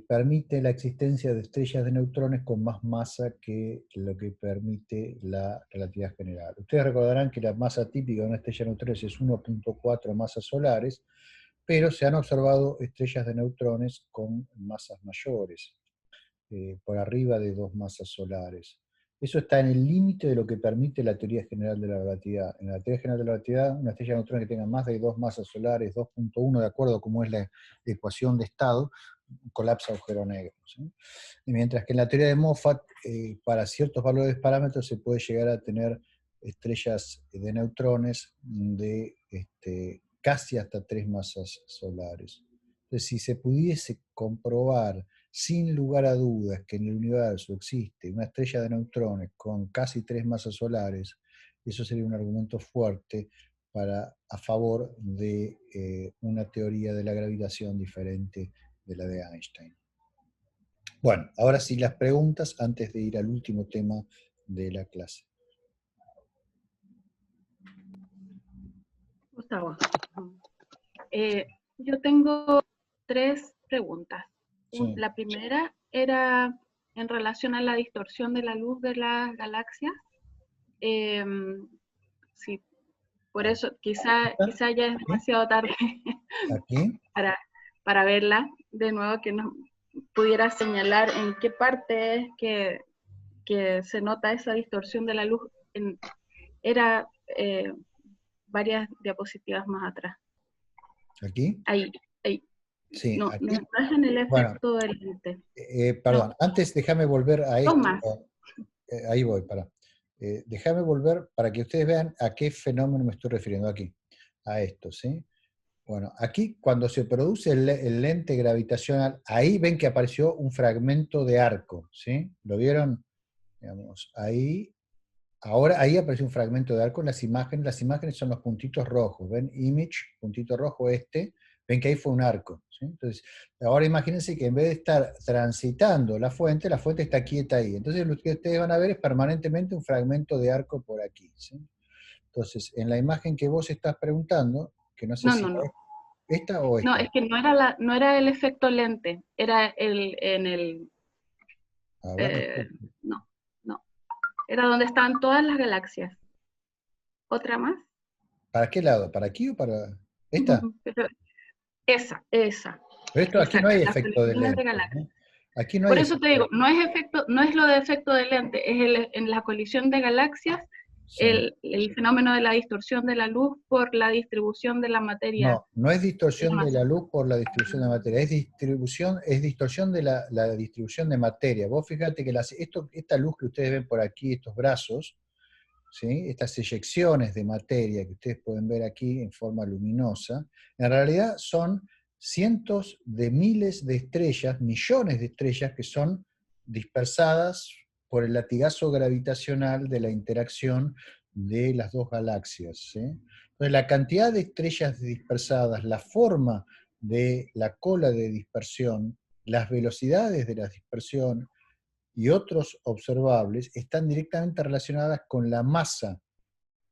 permite la existencia de estrellas de neutrones con más masa que lo que permite la relatividad general. Ustedes recordarán que la masa típica de una estrella de neutrones es 1.4 masas solares, pero se han observado estrellas de neutrones con masas mayores, por arriba de 2 masas solares. Eso está en el límite de lo que permite la teoría general de la relatividad. En la teoría general de la relatividad, una estrella de neutrones que tenga más de 2 masas solares, 2.1, de acuerdo a cómo es la ecuación de estado, colapsa agujero negro, ¿sí? Y mientras que en la teoría de Moffat, para ciertos valores de parámetros se puede llegar a tener estrellas de neutrones de casi hasta 3 masas solares. Entonces, si se pudiese comprobar sin lugar a dudas que en el universo existe una estrella de neutrones con casi 3 masas solares, eso sería un argumento fuerte a favor de una teoría de la gravitación diferente de la de Einstein. Bueno, ahora sí las preguntas antes de ir al último tema de la clase. Gustavo, yo tengo 3 preguntas. Sí. La primera era en relación a la distorsión de la luz de las galaxias. Sí, por eso quizá ya es demasiado tarde ¿Aquí? para verla de nuevo, que nos pudiera señalar en qué parte es que se nota esa distorsión de la luz. Era varias diapositivas más atrás. ¿Aquí? Ahí. Sí, No, aquí. no es en el efecto Bueno, del lente. perdón, No. antes déjame volver a Dos esto. más. Ahí voy, para. Déjame volver para que ustedes vean a qué fenómeno me estoy refiriendo aquí. A esto, ¿sí? Bueno, aquí cuando se produce el lente gravitacional, ahí ven que apareció un fragmento de arco, ¿sí? ¿Lo vieron? Digamos, ahí, ahora ahí apareció un fragmento de arco en las imágenes son los puntitos rojos, ¿ven? Image, puntito rojo este, Ven que ahí fue un arco, ¿sí? Entonces, ahora imagínense que en vez de estar transitando la fuente está quieta ahí. Entonces lo que ustedes van a ver es permanentemente un fragmento de arco por aquí, ¿sí? Entonces, en la imagen que vos estás preguntando, que no sé No, si no, es no. esta o No, esta. es que no era el efecto lente, era en el, A ver, eh, no, no, era donde estaban todas las galaxias. ¿Otra más? ¿para qué lado? ¿Para aquí o para esta? Pero esa, Pero esto aquí no exacto, hay las efecto de colisiones de lente, galaxias. ¿no? Aquí no hay Por eso te efecto digo, de no es lo de efecto de lente, es en la colisión de galaxias sí. el fenómeno de la distorsión de la luz por la distribución de la materia No, no es en la distorsión de masa. la luz por la distribución de materia, es distorsión de la distribución de materia. Vos fíjate que esta luz que ustedes ven por aquí, estos brazos, ¿sí? Estas eyecciones de materia que ustedes pueden ver aquí en forma luminosa, en realidad son cientos de miles de estrellas, millones de estrellas que son dispersadas por el latigazo gravitacional de la interacción de las dos galaxias, ¿sí? Entonces, la cantidad de estrellas dispersadas, la forma de la cola de dispersión, las velocidades de la dispersión y otros observables están directamente relacionadas con la masa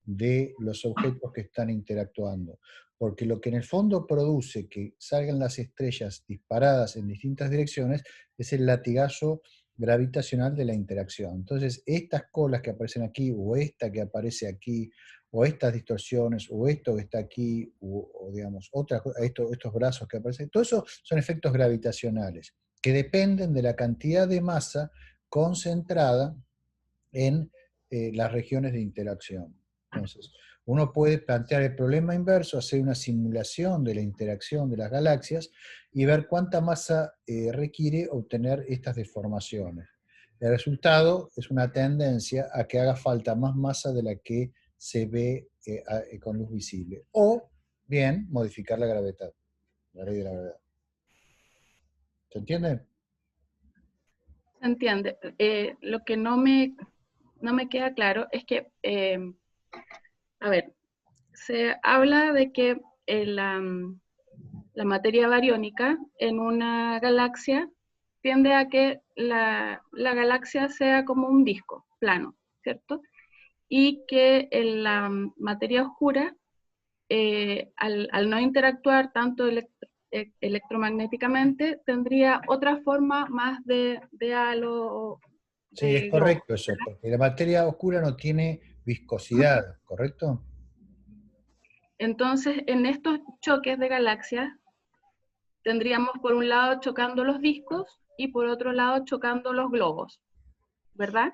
de los objetos que están interactuando. Porque lo que en el fondo produce que salgan las estrellas disparadas en distintas direcciones es el latigazo gravitacional de la interacción. Entonces, estas colas que aparecen aquí, o esta que aparece aquí, o estas distorsiones, o esto que está aquí, o digamos, estos brazos que aparecen, todo eso son efectos gravitacionales que dependen de la cantidad de masa concentrada en las regiones de interacción. Entonces, uno puede plantear el problema inverso, hacer una simulación de la interacción de las galaxias y ver cuánta masa requiere obtener estas deformaciones. El resultado es una tendencia a que haga falta más masa de la que se ve con luz visible. O bien, modificar la gravedad, la ley de la gravedad. ¿Se entiende? ¿Se entiende? Lo que no me queda claro es que, a ver, se habla de que la materia bariónica en una galaxia tiende a que la galaxia sea como un disco plano, ¿cierto? Y que en la materia oscura, al no interactuar tanto electromagnéticamente, tendría otra forma más de halo, Sí, es de globo, correcto eso, ¿verdad? porque la materia oscura no tiene viscosidad, ¿correcto? Entonces, en estos choques de galaxias, tendríamos por un lado chocando los discos y por otro lado chocando los globos, ¿verdad?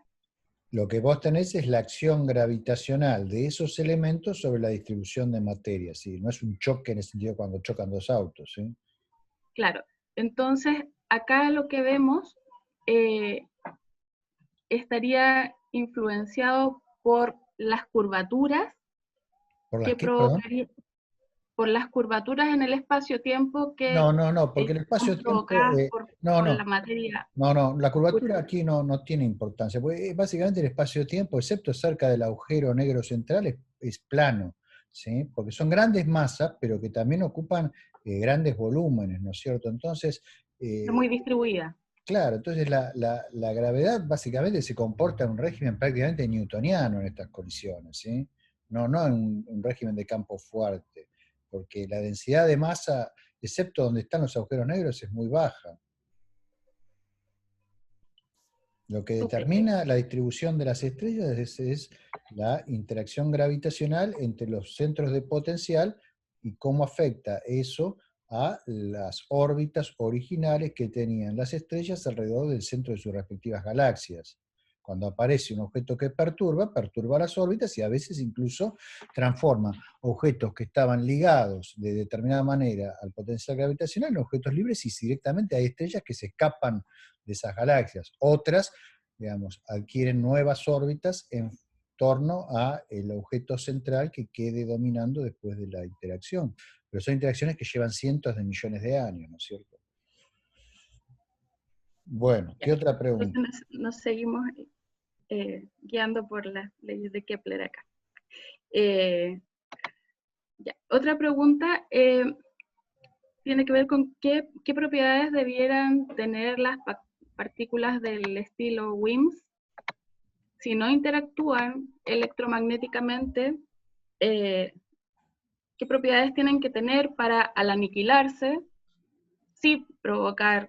Lo que vos tenés es la acción gravitacional de esos elementos sobre la distribución de materia, ¿sí? No es un choque en el sentido cuando chocan dos autos, ¿sí? Claro. Entonces, acá lo que vemos eh, estaría influenciado por las curvaturas ¿Por las que qué, perdón? provocaría, por las curvaturas en el espacio-tiempo que No, porque el son espacio-tiempo, provocadas no, por la no, materia. no, la curvatura aquí no tiene importancia, porque básicamente el espacio-tiempo, excepto cerca del agujero negro central, es plano, ¿sí? Porque son grandes masas, pero que también ocupan grandes volúmenes, ¿no es cierto? Entonces, Es eh, muy distribuida. claro, entonces la gravedad básicamente se comporta en un régimen prácticamente newtoniano en estas colisiones, ¿sí? No en un régimen de campo fuerte, porque la densidad de masa, excepto donde están los agujeros negros, es muy baja. Lo que Ok. determina la distribución de las estrellas es la interacción gravitacional entre los centros de potencial y cómo afecta eso a las órbitas originales que tenían las estrellas alrededor del centro de sus respectivas galaxias. Cuando aparece un objeto que perturba las órbitas y a veces incluso transforma objetos que estaban ligados de determinada manera al potencial gravitacional en objetos libres y directamente hay estrellas que se escapan de esas galaxias. Otras, digamos, adquieren nuevas órbitas en torno a el objeto central que quede dominando después de la interacción. Pero son interacciones que llevan cientos de millones de años, ¿no es cierto? Bueno, Ya. ¿qué otra Entonces pregunta? nos seguimos guiando por las leyes de Kepler acá. Eh, ya. Otra pregunta, tiene que ver con qué propiedades debieran tener las partículas del estilo WIMS si no interactúan electromagnéticamente, qué propiedades tienen que tener para, al aniquilarse, sí provocar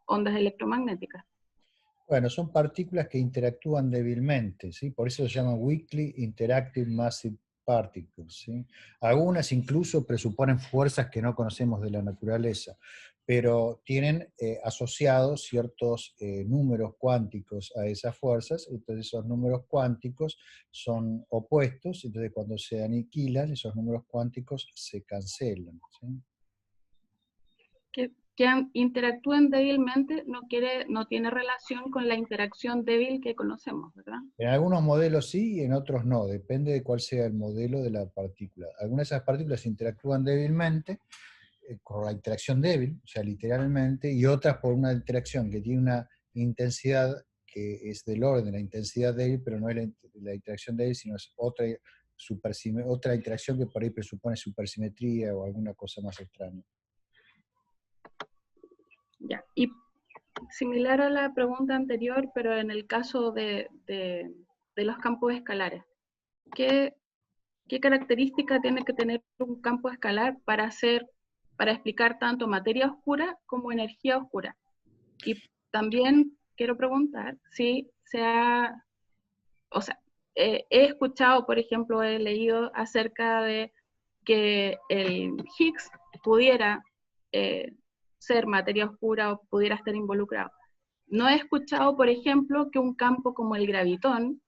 ondas electromagnéticas. Bueno, son partículas que interactúan débilmente, ¿sí? Por eso se llaman Weakly Interactive Massive Particles, ¿sí? Algunas incluso presuponen fuerzas que no conocemos de la naturaleza, pero tienen asociados ciertos números cuánticos a esas fuerzas, entonces esos números cuánticos son opuestos, entonces cuando se aniquilan, esos números cuánticos se cancelan, ¿sí? Que interactúen débilmente no tiene relación con la interacción débil que conocemos, ¿verdad? En algunos modelos sí y en otros no, depende de cuál sea el modelo de la partícula. Algunas de esas partículas interactúan débilmente, con la interacción débil, o sea, literalmente, y otras por una interacción que tiene una intensidad que es del orden de la intensidad débil, pero no es la interacción débil, sino es otra interacción que por ahí presupone supersimetría o alguna cosa más extraña. Ya. Y similar a la pregunta anterior, pero en el caso de los campos escalares, ¿qué característica tiene que tener un campo escalar para explicar tanto materia oscura como energía oscura? Y también quiero preguntar si o sea, he escuchado, por ejemplo, he leído acerca de que el Higgs pudiera eh, ser materia oscura o pudiera estar involucrado. No he escuchado, por ejemplo, que un campo como el gravitón,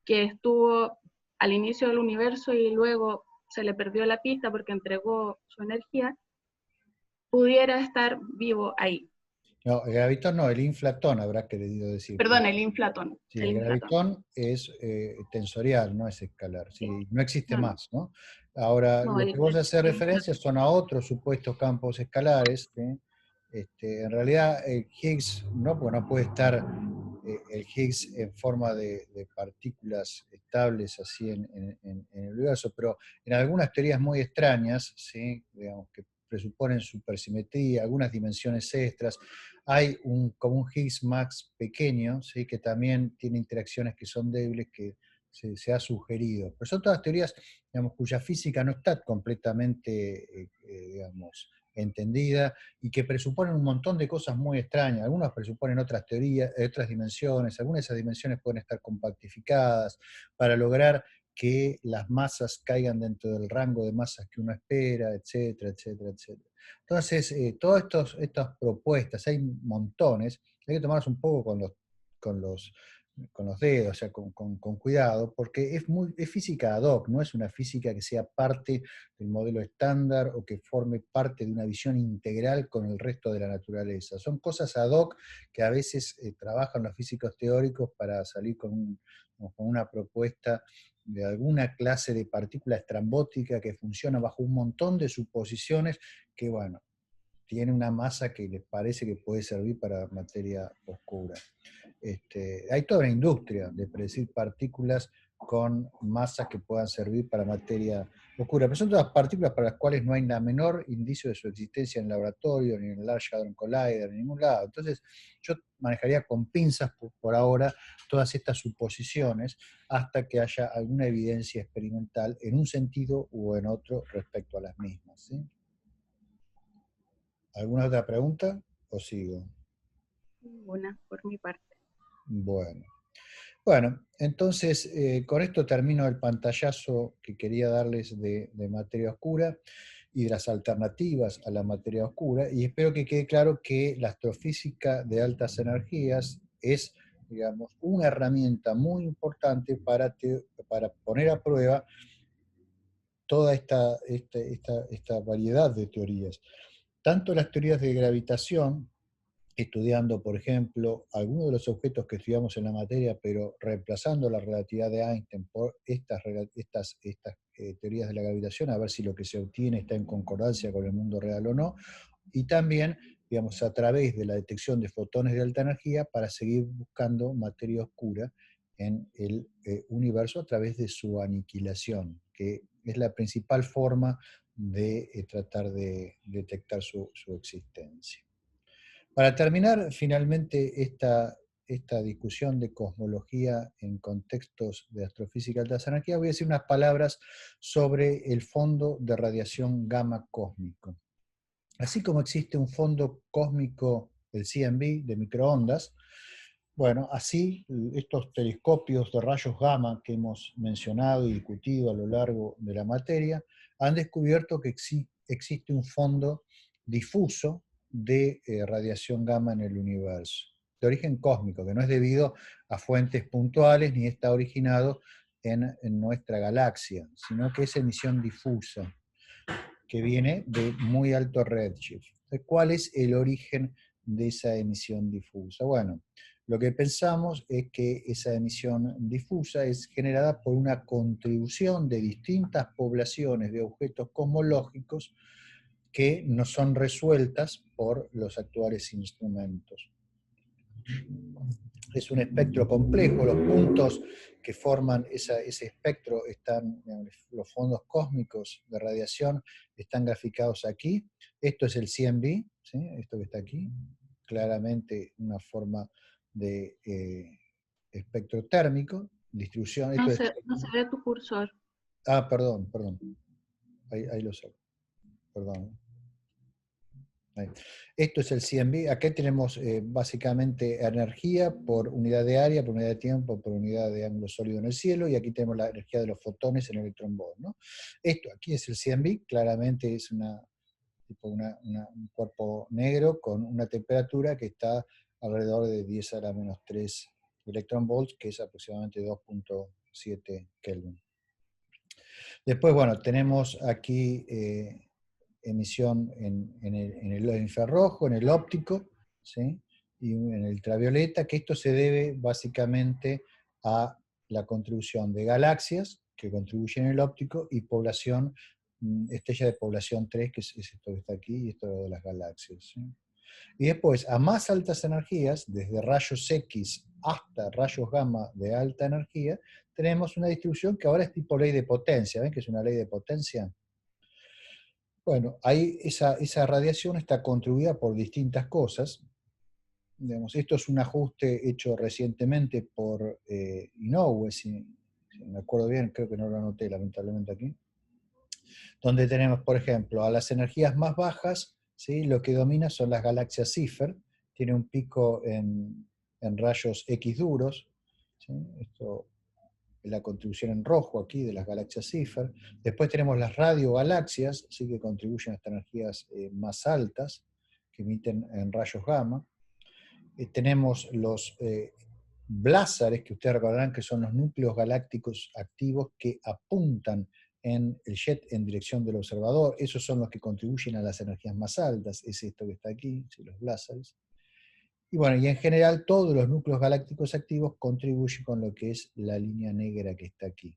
que estuvo al inicio del universo y luego se le perdió la pista porque entregó su energía, pudiera estar vivo ahí. No, el gravitón no, el inflatón habrá querido decir. Perdón, el inflatón. Sí, El el inflatón. gravitón es tensorial, no es escalar, sí, no existe No, no, más, ¿no? Ahora, no, lo que vos haces el referencia inflatón. son a otros supuestos campos escalares, ¿sí? En realidad, el Higgs, no, porque no puede estar el Higgs en forma de partículas estables así en el universo, pero en algunas teorías muy extrañas, ¿sí? Digamos, que presuponen supersimetría, algunas dimensiones extras, hay como un Higgs max pequeño, ¿sí? Que también tiene interacciones que son débiles, que se ha sugerido. Pero son todas teorías, digamos, cuya física no está completamente, digamos, entendida y que presuponen un montón de cosas muy extrañas. Algunas presuponen otras teorías, otras dimensiones, algunas de esas dimensiones pueden estar compactificadas para lograr que las masas caigan dentro del rango de masas que uno espera, etcétera, etcétera, etcétera. Entonces, todas estas propuestas, hay montones, hay que tomarlas un poco con los, con los dedos, o sea, con cuidado, porque es física ad hoc, no es una física que sea parte del modelo estándar o que forme parte de una visión integral con el resto de la naturaleza. Son cosas ad hoc que a veces trabajan los físicos teóricos para salir con una propuesta de alguna clase de partícula estrambótica que funciona bajo un montón de suposiciones que, bueno, tiene una masa que les parece que puede servir para materia oscura. Hay toda una industria de predecir partículas con masas que puedan servir para materia oscura, pero son todas partículas para las cuales no hay la menor indicio de su existencia en el laboratorio, ni en el Large Hadron Collider, en ningún lado. Entonces, yo manejaría con pinzas por ahora todas estas suposiciones hasta que haya alguna evidencia experimental en un sentido u en otro respecto a las mismas, ¿sí? ¿Alguna otra pregunta o sigo? Ninguna, por mi parte. Bueno. Bueno, entonces con esto termino el pantallazo que quería darles de materia oscura y de las alternativas a la materia oscura, y espero que quede claro que la astrofísica de altas energías es, digamos, una herramienta muy importante para poner a prueba toda esta variedad de teorías. Tanto las teorías de gravitación, estudiando, por ejemplo, algunos de los objetos que estudiamos en la materia, pero reemplazando la relatividad de Einstein por estas teorías de la gravitación, a ver si lo que se obtiene está en concordancia con el mundo real o no, y también, digamos, a través de la detección de fotones de alta energía para seguir buscando materia oscura en el universo a través de su aniquilación, que es la principal forma de tratar de detectar su existencia. Para terminar finalmente esta discusión de cosmología en contextos de astrofísica de altas energías, voy a decir unas palabras sobre el fondo de radiación gamma cósmico. Así como existe un fondo cósmico, el CMB, de microondas, bueno, así estos telescopios de rayos gamma que hemos mencionado y discutido a lo largo de la materia, han descubierto que existe un fondo difuso de radiación gamma en el universo, de origen cósmico, que no es debido a fuentes puntuales ni está originado en nuestra galaxia, sino que es emisión difusa, que viene de muy alto redshift. ¿Cuál es el origen de esa emisión difusa? Bueno, lo que pensamos es que esa emisión difusa es generada por una contribución de distintas poblaciones de objetos cosmológicos que no son resueltas por los actuales instrumentos. Es un espectro complejo, los puntos que forman ese espectro están, los fondos cósmicos de radiación están graficados aquí. Esto es el CMB, ¿sí? Esto que está aquí, claramente una forma de espectro térmico, distribución. No se ve tu cursor. Ah, perdón. Ahí lo saco. Perdón. Esto es el CMB. Aquí tenemos básicamente energía por unidad de área, por unidad de tiempo, por unidad de ángulo sólido en el cielo, y aquí tenemos la energía de los fotones en el electron volt, ¿no? Esto aquí es el CMB, claramente es un cuerpo negro con una temperatura que está alrededor de 10 a la menos 3 electron volts, que es aproximadamente 2.7 Kelvin. Después, bueno, tenemos aquí emisión en el infrarrojo, en el óptico, ¿sí? Y en el ultravioleta, que esto se debe básicamente a la contribución de galaxias, que contribuyen en el óptico, y población, estrella de población 3, que es esto que está aquí, y esto de las galaxias, ¿sí? Y después, a más altas energías, desde rayos X hasta rayos gamma de alta energía, tenemos una distribución que ahora es tipo ley de potencia. ¿Ven que es una ley de potencia? Bueno, ahí esa radiación está contribuida por distintas cosas. Digamos, esto es un ajuste hecho recientemente por Inoue, si me acuerdo bien, creo que no lo anoté lamentablemente aquí, donde tenemos, por ejemplo, a las energías más bajas, ¿sí? Lo que domina son las galaxias Cipher, tiene un pico en rayos X duros, ¿sí? Esto la contribución en rojo aquí de las galaxias Cipher. Después tenemos las radiogalaxias, ¿sí? Que contribuyen a estas energías más altas, que emiten en rayos gamma. Tenemos los blázares, que ustedes recordarán que son los núcleos galácticos activos que apuntan en el jet en dirección del observador. Esos son los que contribuyen a las energías más altas, es esto que está aquí, ¿sí? Los blázares. Y bueno, y en general todos los núcleos galácticos activos contribuyen con lo que es la línea negra que está aquí.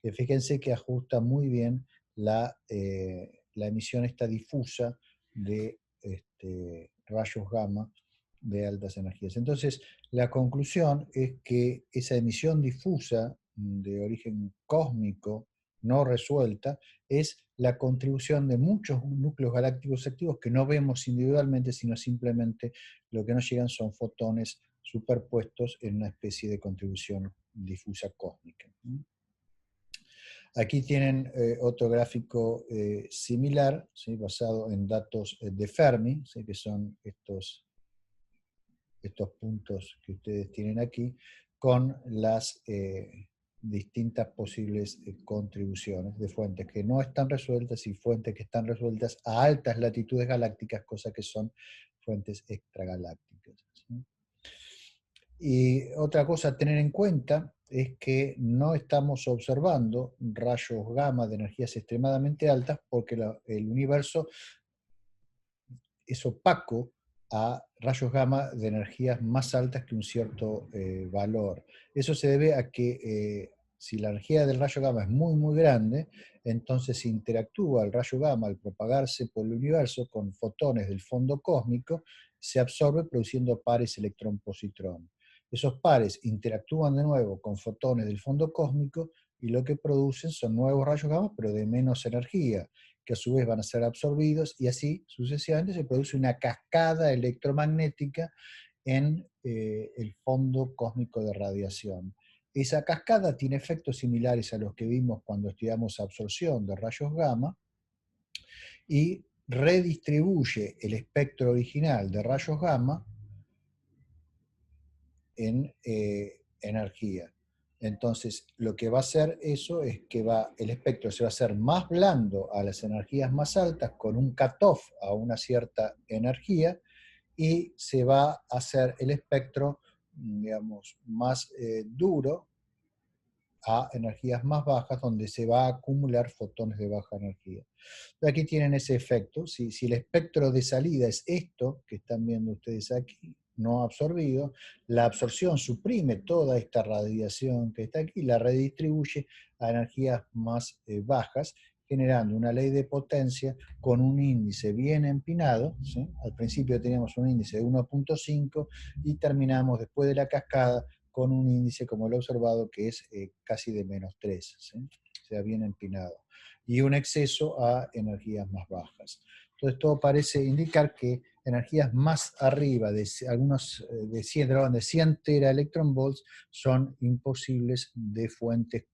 Que fíjense que ajusta muy bien la emisión esta difusa de rayos gamma de altas energías. Entonces, la conclusión es que esa emisión difusa de origen cósmico no resuelta es la contribución de muchos núcleos galácticos activos que no vemos individualmente, sino simplemente lo que nos llegan son fotones superpuestos en una especie de contribución difusa cósmica. Aquí tienen otro gráfico similar, ¿sí? Basado en datos de Fermi, ¿sí? Que son estos puntos que ustedes tienen aquí, con las distintas posibles contribuciones de fuentes que no están resueltas y fuentes que están resueltas a altas latitudes galácticas, cosas que son fuentes extragalácticas, ¿sí? Y otra cosa a tener en cuenta es que no estamos observando rayos gamma de energías extremadamente altas porque el universo es opaco a rayos gamma de energías más altas que un cierto valor. Eso se debe a que si la energía del rayo gamma es muy, muy grande, entonces interactúa el rayo gamma al propagarse por el universo con fotones del fondo cósmico, se absorbe produciendo pares electrón-positrón. Esos pares interactúan de nuevo con fotones del fondo cósmico y lo que producen son nuevos rayos gamma, pero de menos energía, que a su vez van a ser absorbidos, y así sucesivamente se produce una cascada electromagnética en el fondo cósmico de radiación. Esa cascada tiene efectos similares a los que vimos cuando estudiamos absorción de rayos gamma, y redistribuye el espectro original de rayos gamma en energía. Entonces, lo que va a hacer eso es que el espectro se va a hacer más blando a las energías más altas, con un cutoff a una cierta energía, y se va a hacer el espectro, digamos, más duro a energías más bajas, donde se va a acumular fotones de baja energía. Aquí tienen ese efecto. Si el espectro de salida es esto que están viendo ustedes aquí, no absorbido, la absorción suprime toda esta radiación que está aquí, la redistribuye a energías más bajas, generando una ley de potencia con un índice bien empinado, ¿sí? Al principio teníamos un índice de 1.5 y terminamos después de la cascada con un índice como el observado que es casi de -3, ¿sí? O sea, bien empinado. Y un exceso a energías más bajas. Entonces todo parece indicar que energías más arriba de algunos de 100 teraelectronvolts son imposibles de fuentes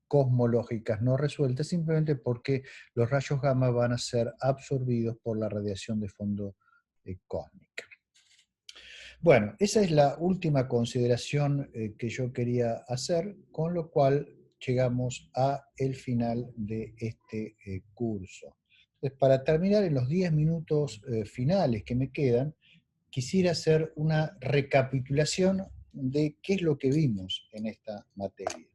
cosmológicas no resueltas, simplemente porque los rayos gamma van a ser absorbidos por la radiación de fondo cósmica. Bueno, esa es la última consideración que yo quería hacer, con lo cual llegamos a el final de este curso. Entonces, para terminar, en los 10 minutos finales que me quedan, quisiera hacer una recapitulación de qué es lo que vimos en esta materia.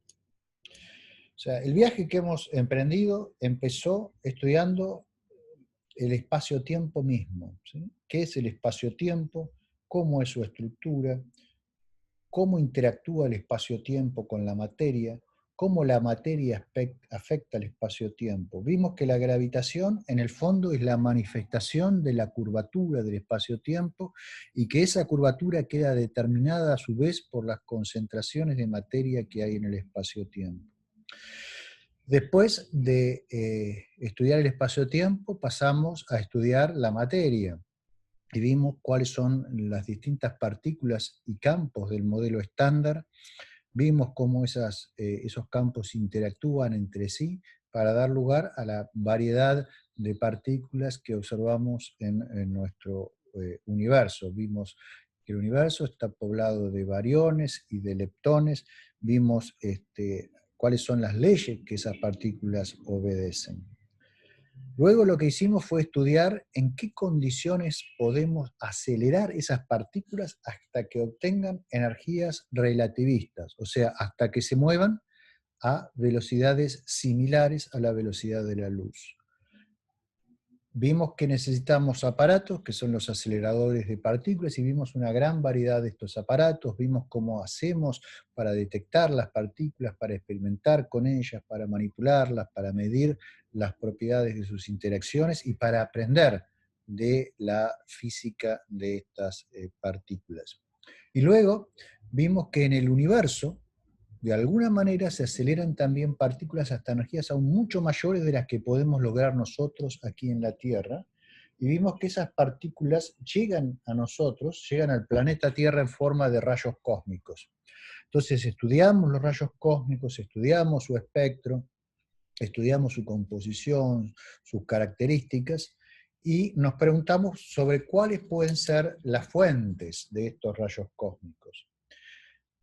O sea, el viaje que hemos emprendido empezó estudiando el espacio-tiempo mismo, ¿sí? ¿Qué es el espacio-tiempo? ¿Cómo es su estructura? ¿Cómo interactúa el espacio-tiempo con la materia? ¿Cómo la materia afecta al espacio-tiempo? Vimos que la gravitación, en el fondo, es la manifestación de la curvatura del espacio-tiempo, y que esa curvatura queda determinada a su vez por las concentraciones de materia que hay en el espacio-tiempo. Después de estudiar el espacio-tiempo, pasamos a estudiar la materia, y vimos cuáles son las distintas partículas y campos del modelo estándar. Vimos cómo esos campos interactúan entre sí para dar lugar a la variedad de partículas que observamos en nuestro universo. Vimos que el universo está poblado de bariones y de leptones. Vimos cuáles son las leyes que esas partículas obedecen. Luego lo que hicimos fue estudiar en qué condiciones podemos acelerar esas partículas hasta que obtengan energías relativistas, o sea, hasta que se muevan a velocidades similares a la velocidad de la luz. Vimos que necesitamos aparatos, que son los aceleradores de partículas, y vimos una gran variedad de estos aparatos. Vimos cómo hacemos para detectar las partículas, para experimentar con ellas, para manipularlas, para medir las propiedades de sus interacciones y para aprender de la física de estas partículas. Y luego vimos que en el universo, de alguna manera, se aceleran también partículas hasta energías aún mucho mayores de las que podemos lograr nosotros aquí en la Tierra, y vimos que esas partículas llegan a nosotros, llegan al planeta Tierra en forma de rayos cósmicos. Entonces estudiamos los rayos cósmicos, estudiamos su espectro, estudiamos su composición, sus características, y nos preguntamos sobre cuáles pueden ser las fuentes de estos rayos cósmicos.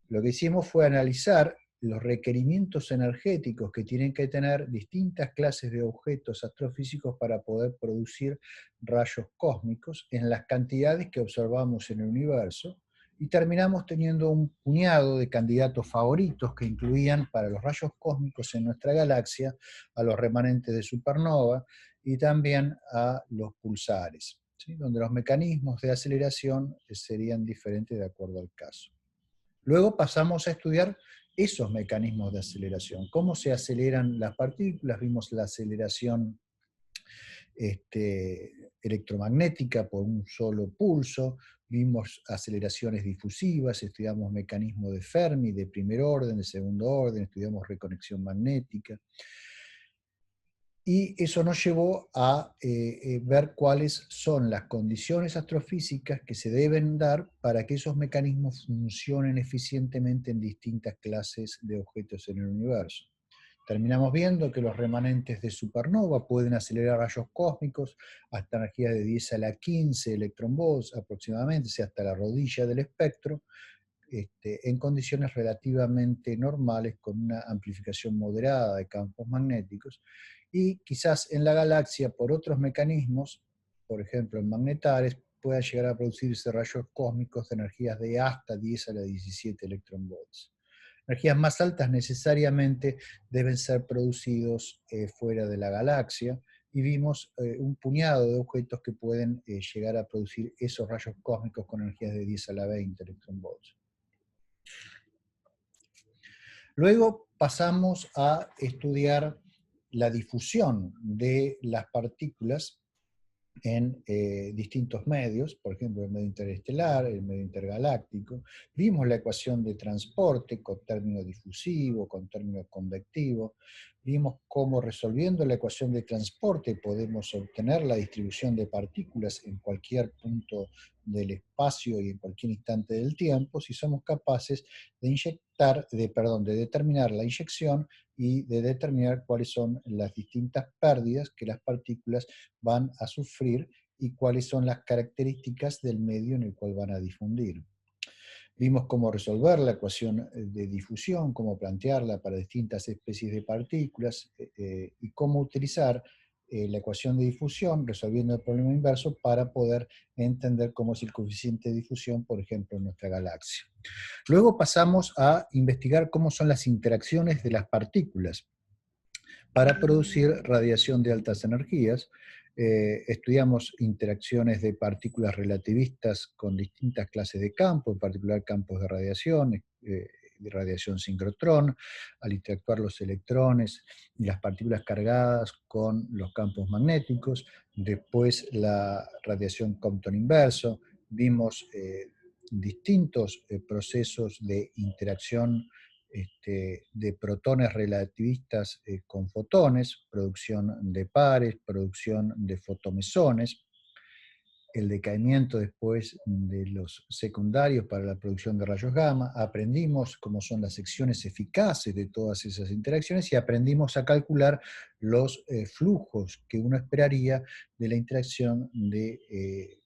Lo que hicimos fue analizar los requerimientos energéticos que tienen que tener distintas clases de objetos astrofísicos para poder producir rayos cósmicos en las cantidades que observamos en el universo, y terminamos teniendo un puñado de candidatos favoritos que incluían para los rayos cósmicos en nuestra galaxia a los remanentes de supernova y también a los pulsares, ¿sí? Donde los mecanismos de aceleración serían diferentes de acuerdo al caso. Luego pasamos a estudiar esos mecanismos de aceleración, cómo se aceleran las partículas. Vimos la aceleración electromagnética por un solo pulso, vimos aceleraciones difusivas, estudiamos mecanismos de Fermi de primer orden, de segundo orden, estudiamos reconexión magnética. Y eso nos llevó a ver cuáles son las condiciones astrofísicas que se deben dar para que esos mecanismos funcionen eficientemente en distintas clases de objetos en el universo. Terminamos viendo que los remanentes de supernova pueden acelerar rayos cósmicos hasta energías de 10 a la 15 electronvolts aproximadamente, o sea, hasta la rodilla del espectro, en condiciones relativamente normales con una amplificación moderada de campos magnéticos, y quizás en la galaxia por otros mecanismos, por ejemplo en magnetares, pueda llegar a producirse rayos cósmicos de energías de hasta 10 a la 17 electronvolts. Energías más altas necesariamente deben ser producidos fuera de la galaxia, y vimos un puñado de objetos que pueden llegar a producir esos rayos cósmicos con energías de 10 a la 20 electronvolts. Luego pasamos a estudiar la difusión de las partículas en distintos medios, por ejemplo el medio interestelar, el medio intergaláctico. Vimos la ecuación de transporte con término difusivo, con término convectivo. Vimos cómo resolviendo la ecuación de transporte podemos obtener la distribución de partículas en cualquier punto del espacio y en cualquier instante del tiempo, si somos capaces de determinar la inyección y de determinar cuáles son las distintas pérdidas que las partículas van a sufrir y cuáles son las características del medio en el cual van a difundir. Vimos cómo resolver la ecuación de difusión, cómo plantearla para distintas especies de partículas y cómo utilizar la ecuación de difusión resolviendo el problema inverso para poder entender cómo es el coeficiente de difusión, por ejemplo, en nuestra galaxia. Luego pasamos a investigar cómo son las interacciones de las partículas para producir radiación de altas energías. Estudiamos interacciones de partículas relativistas con distintas clases de campos, en particular campos de radiación sincrotrón, al interactuar los electrones y las partículas cargadas con los campos magnéticos. Después la radiación Compton inverso. Vimos distintos procesos de interacción de protones relativistas con fotones, producción de pares, producción de fotomesones, el decaimiento después de los secundarios para la producción de rayos gamma. Aprendimos cómo son las secciones eficaces de todas esas interacciones y aprendimos a calcular los flujos que uno esperaría de la interacción de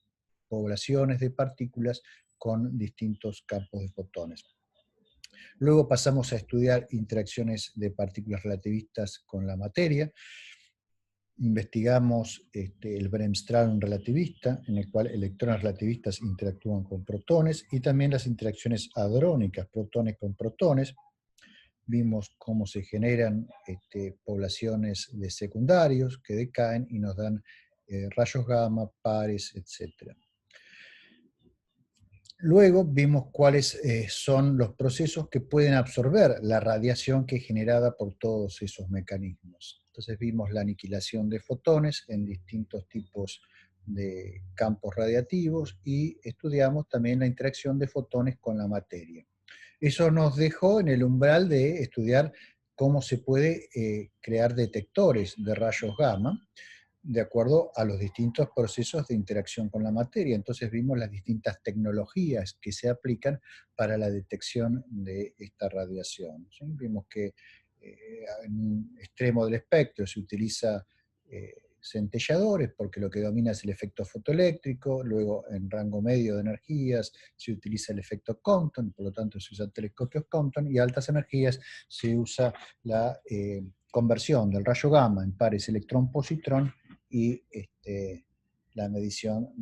poblaciones de partículas con distintos campos de fotones. Luego pasamos a estudiar interacciones de partículas relativistas con la materia. Investigamos el Bremsstrahlung relativista, en el cual electrones relativistas interactúan con protones, y también las interacciones hadrónicas, protones con protones. Vimos cómo se generan poblaciones de secundarios que decaen y nos dan rayos gamma, pares, etc. Luego vimos cuáles son los procesos que pueden absorber la radiación que es generada por todos esos mecanismos. Entonces vimos la aniquilación de fotones en distintos tipos de campos radiativos y estudiamos también la interacción de fotones con la materia. Eso nos dejó en el umbral de estudiar cómo se puede crear detectores de rayos gamma de acuerdo a los distintos procesos de interacción con la materia. Entonces vimos las distintas tecnologías que se aplican para la detección de esta radiación. ¿Sí? Vimos que en un extremo del espectro se utiliza centelladores, porque lo que domina es el efecto fotoeléctrico. Luego en rango medio de energías se utiliza el efecto Compton, por lo tanto se usan telescopios Compton, y a altas energías se usa la conversión del rayo gamma en pares electrón-positrón y la medición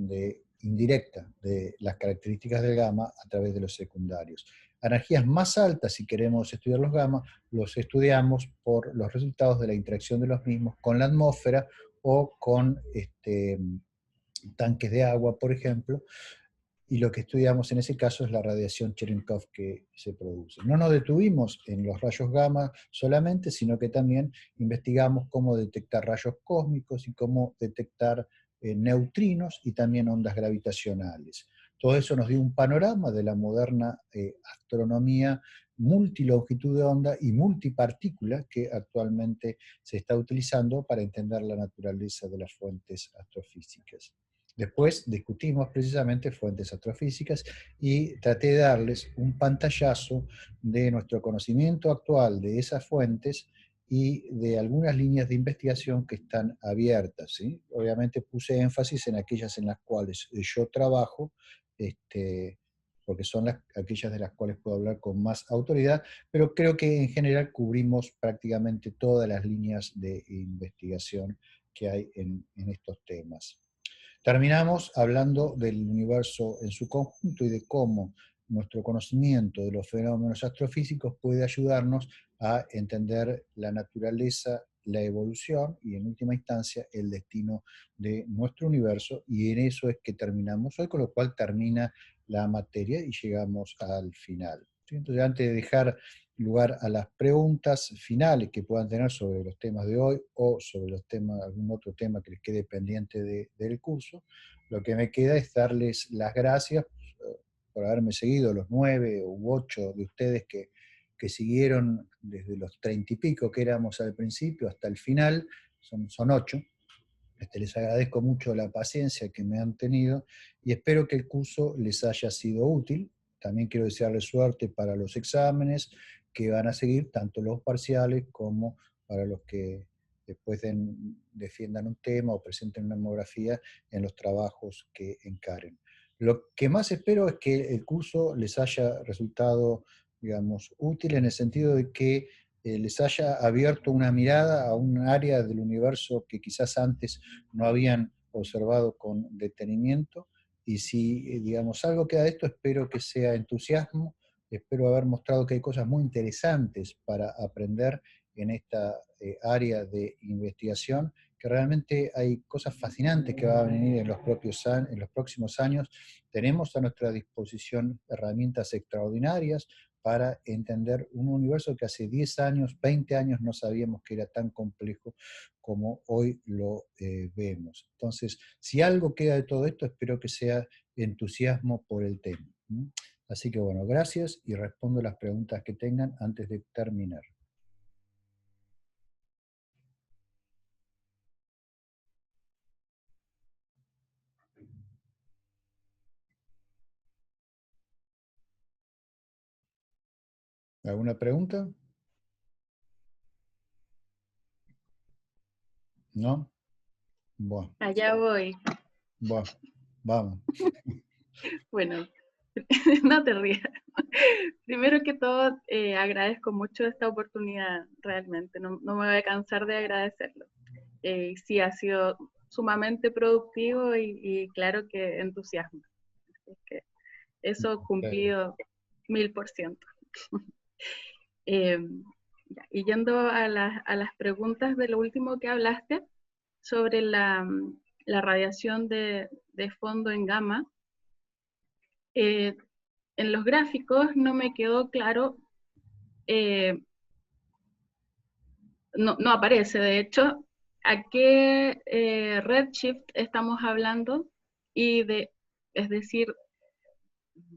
indirecta de las características del gamma a través de los secundarios. A energías más altas, si queremos estudiar los gamma, los estudiamos por los resultados de la interacción de los mismos con la atmósfera o con tanques de agua, por ejemplo, y lo que estudiamos en ese caso es la radiación Cherenkov que se produce. No nos detuvimos en los rayos gamma solamente, sino que también investigamos cómo detectar rayos cósmicos y cómo detectar neutrinos y también ondas gravitacionales. Todo eso nos dio un panorama de la moderna astronomía multilongitud de onda y multipartícula que actualmente se está utilizando para entender la naturaleza de las fuentes astrofísicas. Después discutimos precisamente fuentes astrofísicas y traté de darles un pantallazo de nuestro conocimiento actual de esas fuentes y de algunas líneas de investigación que están abiertas, ¿sí? Obviamente puse énfasis en aquellas en las cuales yo trabajo, porque son aquellas de las cuales puedo hablar con más autoridad, pero creo que en general cubrimos prácticamente todas las líneas de investigación que hay en estos temas. Terminamos hablando del universo en su conjunto y de cómo nuestro conocimiento de los fenómenos astrofísicos puede ayudarnos a entender la naturaleza, la evolución y en última instancia el destino de nuestro universo, y en eso es que terminamos hoy, con lo cual termina la materia y llegamos al final. Entonces, antes de dejar lugar a las preguntas finales que puedan tener sobre los temas de hoy o sobre los temas, algún otro tema que les quede pendiente del curso, lo que me queda es darles las gracias por haberme seguido, los 9 u 8 de ustedes que siguieron desde los 30 y pico que éramos al principio hasta el final, son 8. Les agradezco mucho la paciencia que me han tenido y espero que el curso les haya sido útil. También quiero desearles suerte para los exámenes que van a seguir, tanto los parciales como para los que después defiendan un tema o presenten una monografía en los trabajos que encaren. Lo que más espero es que el curso les haya resultado, digamos, útil en el sentido de que les haya abierto una mirada a un área del universo que quizás antes no habían observado con detenimiento, y si, digamos, algo queda de esto, espero que sea entusiasmo, espero haber mostrado que hay cosas muy interesantes para aprender en esta área de investigación, que realmente hay cosas fascinantes que van a venir en en los próximos años. Tenemos a nuestra disposición herramientas extraordinarias para entender un universo que hace 10 años, 20 años no sabíamos que era tan complejo como hoy lo vemos. Entonces, si algo queda de todo esto, espero que sea entusiasmo por el tema. Así que bueno, gracias y respondo las preguntas que tengan antes de terminar. ¿Alguna pregunta? ¿No? Bueno, Allá voy. bueno, vamos. Bueno, no te rías. Primero que todo, agradezco mucho esta oportunidad, realmente. No me voy a cansar de agradecerlo. Sí, ha sido sumamente productivo y claro que entusiasma. Así que eso cumplido 1000%. Eh, y yendo a las preguntas de lo último que hablaste sobre la radiación de fondo en gamma, en los gráficos no me quedó claro, no aparece de hecho, a qué redshift estamos hablando es decir,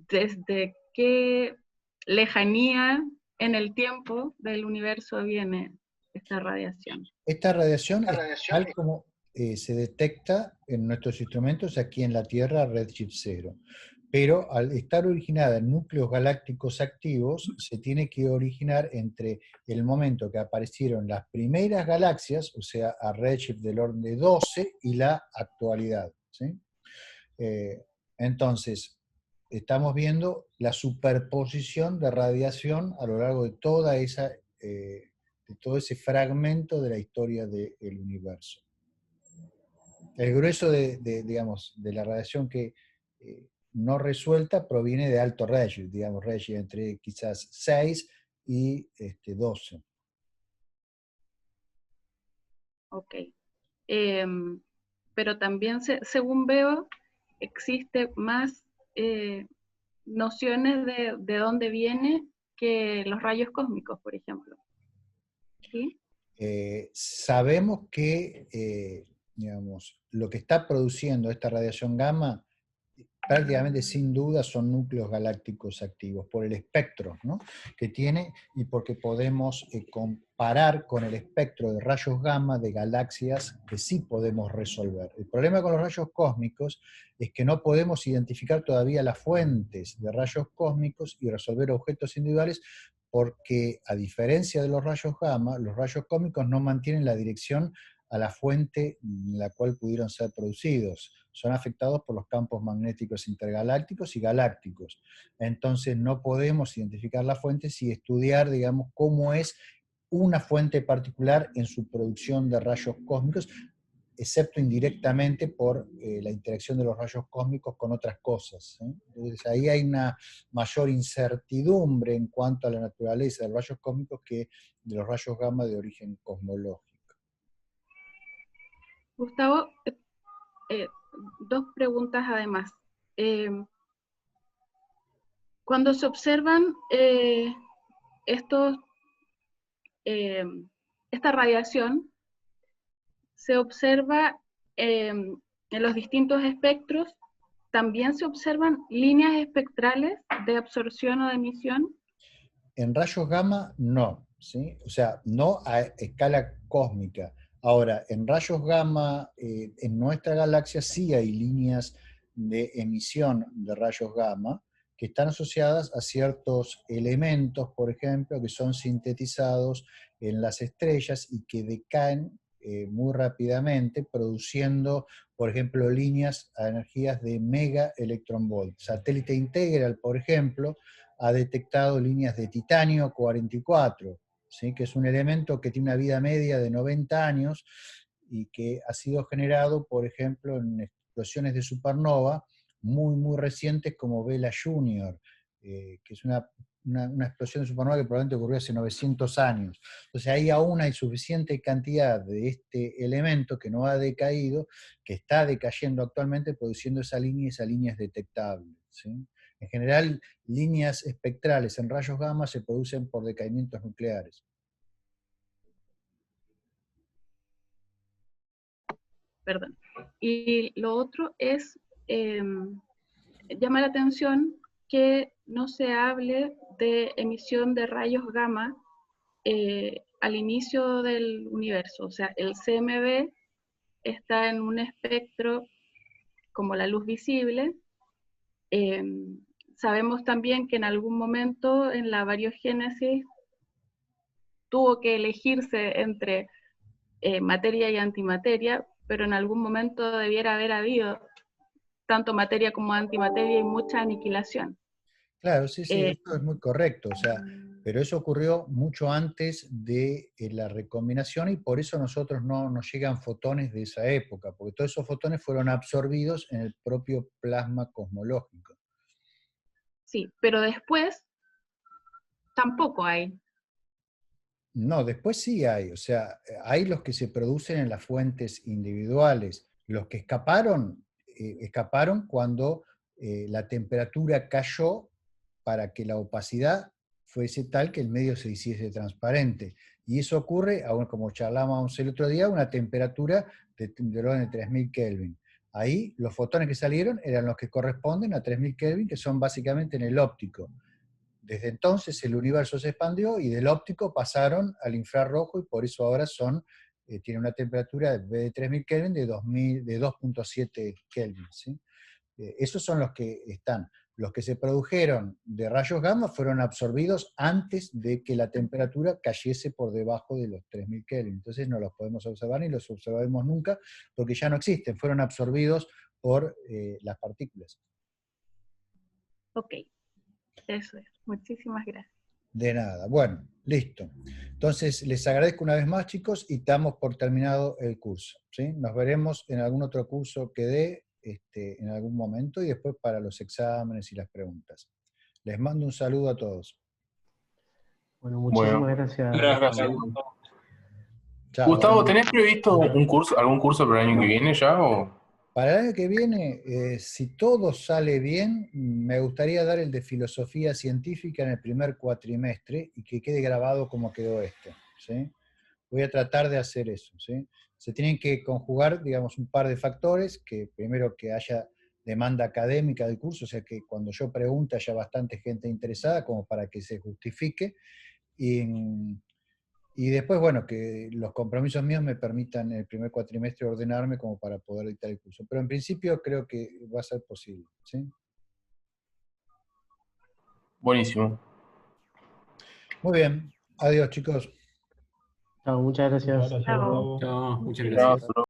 desde qué lejanía en el tiempo del universo viene esta radiación. Esta radiación es tal como se detecta en nuestros instrumentos aquí en la Tierra, redshift 0. Pero al estar originada en núcleos galácticos activos, se tiene que originar entre el momento que aparecieron las primeras galaxias, o sea, a redshift del orden de 12, y la actualidad, ¿sí? Entonces, estamos viendo la superposición de radiación a lo largo de toda esa, de todo ese fragmento de la historia del universo. El grueso digamos, de la radiación que no resuelta proviene de alto redshift, digamos, redshift entre quizás 6 y 12. Ok. Pero también, según veo, existe más nociones de dónde viene que los rayos cósmicos, por ejemplo. ¿Sí? Sabemos que, digamos, lo que está produciendo esta radiación gamma prácticamente sin duda son núcleos galácticos activos, por el espectro, ¿no?, que tiene, y porque podemos comparar con el espectro de rayos gamma de galaxias que sí podemos resolver. El problema con los rayos cósmicos es que no podemos identificar todavía las fuentes de rayos cósmicos y resolver objetos individuales, porque a diferencia de los rayos gamma, los rayos cósmicos no mantienen la dirección a la fuente en la cual pudieron ser producidos. Son afectados por los campos magnéticos intergalácticos y galácticos. Entonces no podemos identificar las fuentes y estudiar, digamos, cómo es una fuente particular en su producción de rayos cósmicos, excepto indirectamente por la interacción de los rayos cósmicos con otras cosas, ¿sí? Entonces ahí hay una mayor incertidumbre en cuanto a la naturaleza de los rayos cósmicos que de los rayos gamma de origen cosmológico. Gustavo, dos preguntas además. Cuando se observan esta radiación, se observa en los distintos espectros, ¿también se observan líneas espectrales de absorción o de emisión? En rayos gamma no, ¿sí? O sea, no a escala cósmica. Ahora, en rayos gamma, en nuestra galaxia sí hay líneas de emisión de rayos gamma que están asociadas a ciertos elementos, por ejemplo, que son sintetizados en las estrellas y que decaen muy rápidamente, produciendo, por ejemplo, líneas a energías de mega electronvolt. Satélite Integral, por ejemplo, ha detectado líneas de titanio 44, ¿sí?, que es un elemento que tiene una vida media de 90 años y que ha sido generado, por ejemplo, en explosiones de supernova muy, muy recientes como Vela Junior, que es una explosión de supernova que probablemente ocurrió hace 900 años. Entonces ahí aún hay suficiente cantidad de este elemento que no ha decaído, que está decayendo actualmente, produciendo esa línea es detectable, ¿sí? En general, líneas espectrales en rayos gamma se producen por decaimientos nucleares. Perdón. Y lo otro es, llama la atención que no se hable de emisión de rayos gamma al inicio del universo. O sea, el CMB está en un espectro como la luz visible. Sabemos también que en algún momento en la variogénesis tuvo que elegirse entre materia y antimateria, pero en algún momento debiera haber habido tanto materia como antimateria y mucha aniquilación. Claro, sí, esto es muy correcto, o sea, pero eso ocurrió mucho antes de la recombinación y por eso nosotros no nos llegan fotones de esa época, porque todos esos fotones fueron absorbidos en el propio plasma cosmológico. Sí, pero después tampoco hay. No, después sí hay, o sea, hay los que se producen en las fuentes individuales. Los que escaparon cuando la temperatura cayó para que la opacidad fuese tal que el medio se hiciese transparente. Y eso ocurre, aún como charlábamos el otro día, a una temperatura de orden de 3000 Kelvin. Ahí los fotones que salieron eran los que corresponden a 3000 Kelvin, que son básicamente en el óptico. Desde entonces el universo se expandió y del óptico pasaron al infrarrojo y por eso ahora tienen una temperatura de 3000 Kelvin de 2.7 Kelvin, ¿sí? Esos son los que están. Los que se produjeron de rayos gamma fueron absorbidos antes de que la temperatura cayese por debajo de los 3000 Kelvin. Entonces no los podemos observar ni los observaremos nunca porque ya no existen, fueron absorbidos por las partículas. Ok, eso es. Muchísimas gracias. De nada. Bueno, listo. Entonces, les agradezco una vez más, chicos, y damos por terminado el curso, ¿sí? Nos veremos en algún otro curso que dé en algún momento y después para los exámenes y las preguntas. Les mando un saludo a todos. Bueno, muchísimas gracias. Gracias. Chao. Gustavo, ¿tenés previsto un curso, algún curso para el año que viene ya? ¿O? Para el año que viene, si todo sale bien, me gustaría dar el de filosofía científica en el primer cuatrimestre y que quede grabado como quedó esto, ¿sí? Voy a tratar de hacer eso, ¿sí? Se tienen que conjugar, digamos, un par de factores, que primero que haya demanda académica del curso, o sea que cuando yo pregunte haya bastante gente interesada como para que se justifique. Y después, bueno, que los compromisos míos me permitan el primer cuatrimestre ordenarme como para poder dictar el curso. Pero en principio creo que va a ser posible, ¿sí? Buenísimo. Muy bien. Adiós, chicos. Chao, muchas gracias. Muchas gracias, Chao. Gustavo. Chao, muchas Gracias. gracias. Chao.